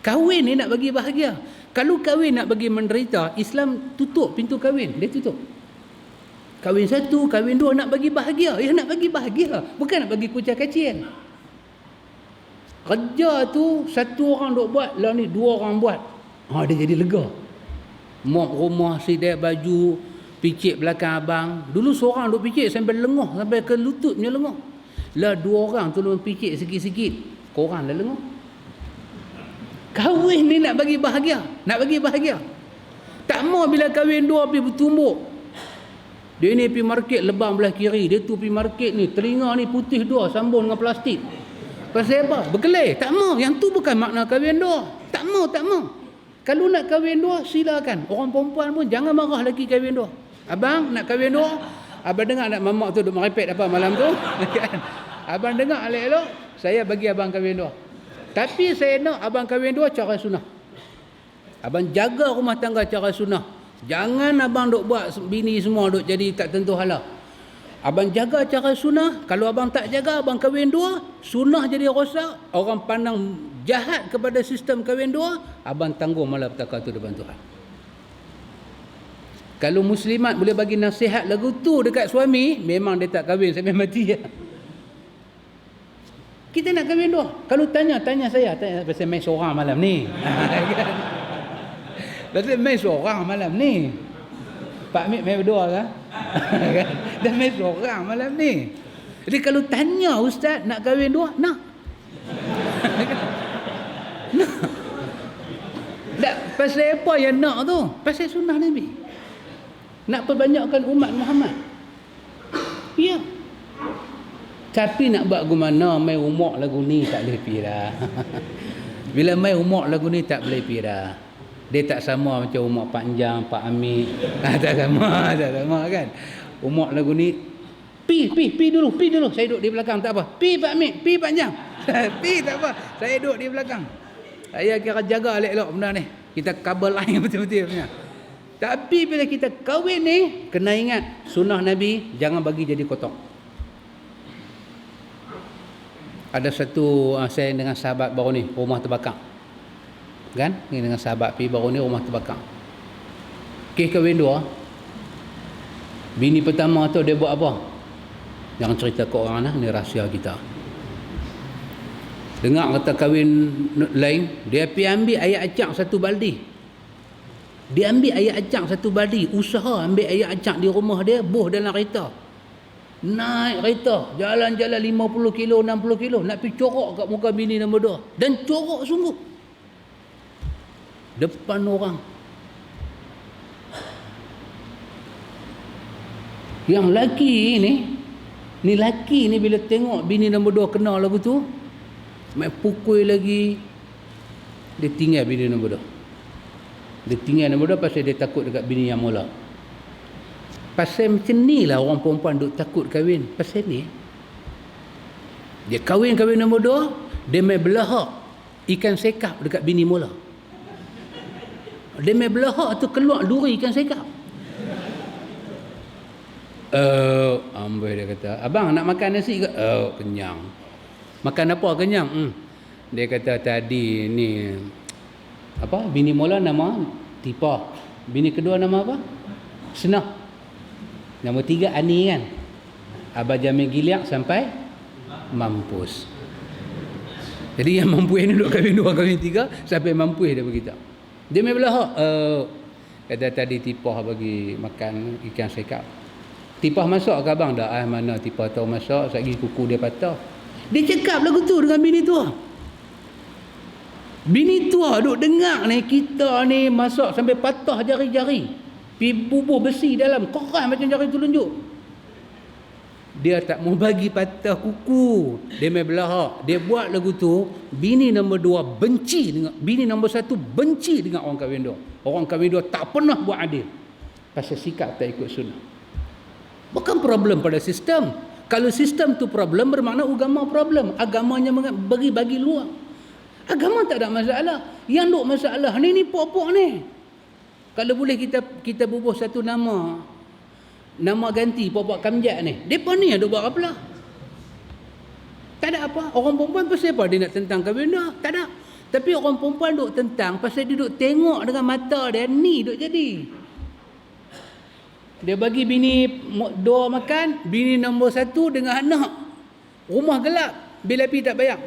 Kahwin ni nak bagi bahagia. Kalau kahwin nak bagi menderita, Islam tutup pintu kahwin. Dia tutup. Kahwin satu, kahwin dua, nak bagi bahagia. Ya, nak bagi bahagia. Bukan nak bagi kucing kecil. Kerja tu satu orang duk buat, lah ni dua orang buat. Dia jadi lega. Mop rumah, sidai baju, picit belakang abang. Dulu seorang duk picit sampai lenguh, sampai ke lututnya lenguh. Lah dua orang tolong picit sikit-sikit. Korang dah lenguh. Kahwin ni nak bagi bahagia. Nak bagi bahagia. Tak mau bila kahwin dua pergi bertumbuk. Dia ni pergi market lebam belah kiri. Dia tu pergi market ni. Telinga ni putih dua sambung dengan plastik. Pasal apa? Berkelai. Tak mau. Yang tu bukan makna kahwin dua. Tak mau. Kalau nak kahwin dua, silakan. Orang perempuan pun jangan marah lagi kahwin dua. Abang nak kahwin dua? Abang dengar nak mamak tu duk merepek apa malam tu? Kan? Abang dengar elok-elok, saya bagi abang kahwin dua. Tapi saya nak abang kahwin dua cara sunnah. Abang jaga rumah tangga cara sunnah. Jangan abang duk buat bini semua duk jadi tak tentu hala. Abang jaga cara sunnah. Kalau abang tak jaga, abang kahwin dua, sunnah jadi rosak, orang pandang jahat kepada sistem kahwin dua, abang tanggung malapetaka tu depan Tuhan. Kalau muslimat boleh bagi nasihat lagu tu dekat suami, memang dia tak kahwin sampai mati. Kita nak kahwin dua. Kalau tanya saya, pasal main seorang malam ni. Pasal main seorang malam ni. Pak Mik main berdua kan? Dah main seorang malam ni. Jadi kalau tanya ustaz nak kahwin dua, nak. Nak. Tak, pasal apa yang nak tu? Pasal sunnah Nabi. Nak perbanyakkan umat Muhammad. Ya. Tapi nak buat gimana main umur lagu ni tak boleh pira. Bila main umur lagu ni tak boleh pira. Dia tak sama macam umur panjang Pak Amir. Tak sama kan. Umur lagu ni pi dulu. Saya duduk di belakang tak apa. Pi Pak Amir, pi panjang. Pi tak apa. Saya duduk di belakang. Saya kira jaga elok-elok benda ni. Kita kabel lain betul-betul punya. Tapi bila kita kahwin ni, kena ingat sunnah Nabi, jangan bagi jadi kotor. Ada satu saya dengan sahabat baru ni, rumah terbakar. Kan? Ni dengan sahabat pi baru ni rumah terbakar. Kes kahwin dua. Bini pertama tu dia buat apa? Jangan cerita ke orang lah, ni rahsia kita. Dengar kata kahwin lain, dia pergi ambil air acak satu baldi. Dia ambil air acak satu baldi, usaha ambil air acak di rumah dia, buh dalam kereta. Naik kereta, jalan-jalan 50 kilo, 60 kilo, nak pergi corok kat muka bini nombor 2. Dan corok sungguh. Depan orang. Yang laki ni laki ni bila tengok bini nombor 2 kena lagu tu, main pukul lagi, dia tinggal bini nombor 2. Dia tinggal nombor 2 pasal dia takut dekat bini yang mula. Pasal macam ni lah orang perempuan duk takut kahwin. Pasal ni dia kahwin nombor 2, dia main belahak ikan sekap dekat bini mula. Dia main belahak tu keluar duri ikan sekap. Amboi dia kata, abang nak makan nasi ke? Kenyang. Makan apa kenyang? Dia kata tadi ni apa, bini mula nama Tipah, bini kedua nama apa? Senah. Nombor 3 Ani kan. Abang jamin giliak sampai mampus. Jadi yang mampu ni duduk kahwin 2, kahwin 3 sampai mampus dia beritahu. Dia main belahak. Kata tadi Tipah bagi makan ikan sekap. Tipah masak ke abang? Dah mana Tipah tahu masak, lagi kuku dia patah. Dia cakap lagu tu dengan bini tua. Bini tua duk dengar ni, kita ni masak sampai patah jari-jari. Pi bubuh besi dalam, keras macam jari telunjuk. Dia tak mau bagi patah kuku. Dia main belahak. Dia buat lagu tu, bini nombor 2 benci dengan, bini nombor 1 benci dengan orang kahwin 2. Orang kahwin 2 tak pernah buat adil. Pasal sikap tak ikut sunnah. Bukan problem pada sistem. Kalau sistem tu problem, bermakna agama problem. Agamanya bagi luar. Agama tak ada masalah. Yang duk masalah ni pokok ni. Kalau boleh kita bubuh satu nama ganti pokok kamjat ni. Depa ni ada buat apa? Tak ada apa. Orang perempuan pasal apa dia nak tentang kahwin dah? Tak ada. Tapi orang perempuan duk tentang pasal dia duk tengok dengan mata dia, ni duk jadi. Dia bagi bini 2 makan, bini nombor 1 dengan anak. Rumah gelap, bil api tak bayar.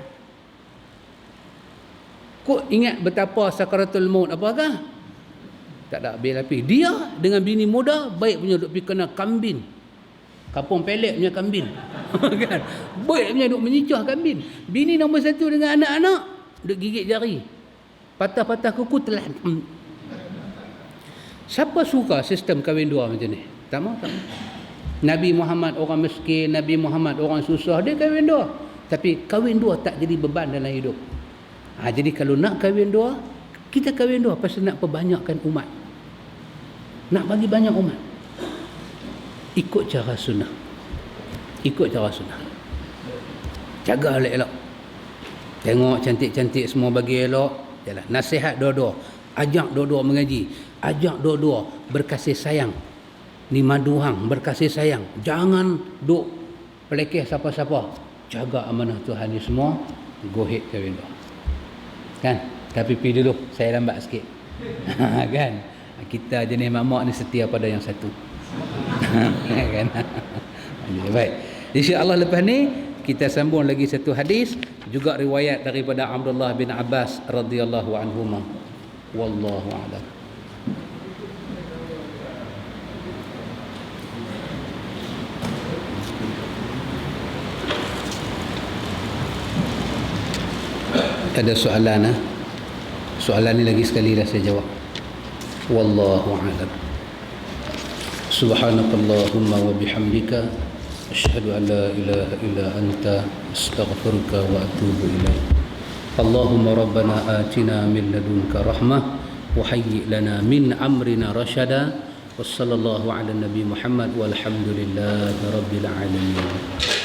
Kok ingat betapa sakaratul maut apakah? Tak ada bil api. Dia dengan bini muda baik punya duk pergi kena kambin. Kampung pelet punya kambin. Kan? Baik punya duk menyicah kambin. Bini nombor 1 dengan anak-anak duk gigit jari. Patah-patah kuku telan. Siapa suka sistem kahwin 2 macam ni? Tak mau. Nabi Muhammad orang miskin, Nabi Muhammad orang susah, dia kahwin 2. Tapi kahwin 2 tak jadi beban dalam hidup. Jadi kalau nak kahwin 2, kita kahwin 2 pasal nak perbanyakkan umat. Nak bagi banyak umat. ikut cara sunnah. Ikut cara sunnah. Jaga elok-elok. Tengok cantik-cantik semua bagi elok. Jalan. Nasihat dua-dua. Ajak dua-dua mengaji. Ajak dua-dua berkasih sayang. Ni madu hang berkasih sayang. Jangan duk pelekeh siapa-siapa. Jaga amanah Tuhan ni semua. Go ahead kahwin tu. Kan? Tapi pergi dulu. Saya lambat sikit. Kan? Kita jenis mak-mak ni setia pada yang satu. Kan? Baik. InsyaAllah lepas ni kita sambung lagi satu hadis juga riwayat daripada Abdullah bin Abbas radhiyallahu anhuma. Wallahu a'lam. Ada soalan Soalan ni lagi sekali dah saya jawab. Wallahu a'lam. Subhanakallahumma wa bihamdika asyhadu an la ilaha illa anta astaghfiruka wa atubu ilaik. Allahumma rabbana atina min ladunka rahmah wa hayyi lana min amrina rashada. Wassallallahu ala nabi Muhammad walhamdulillahi rabbil alamin.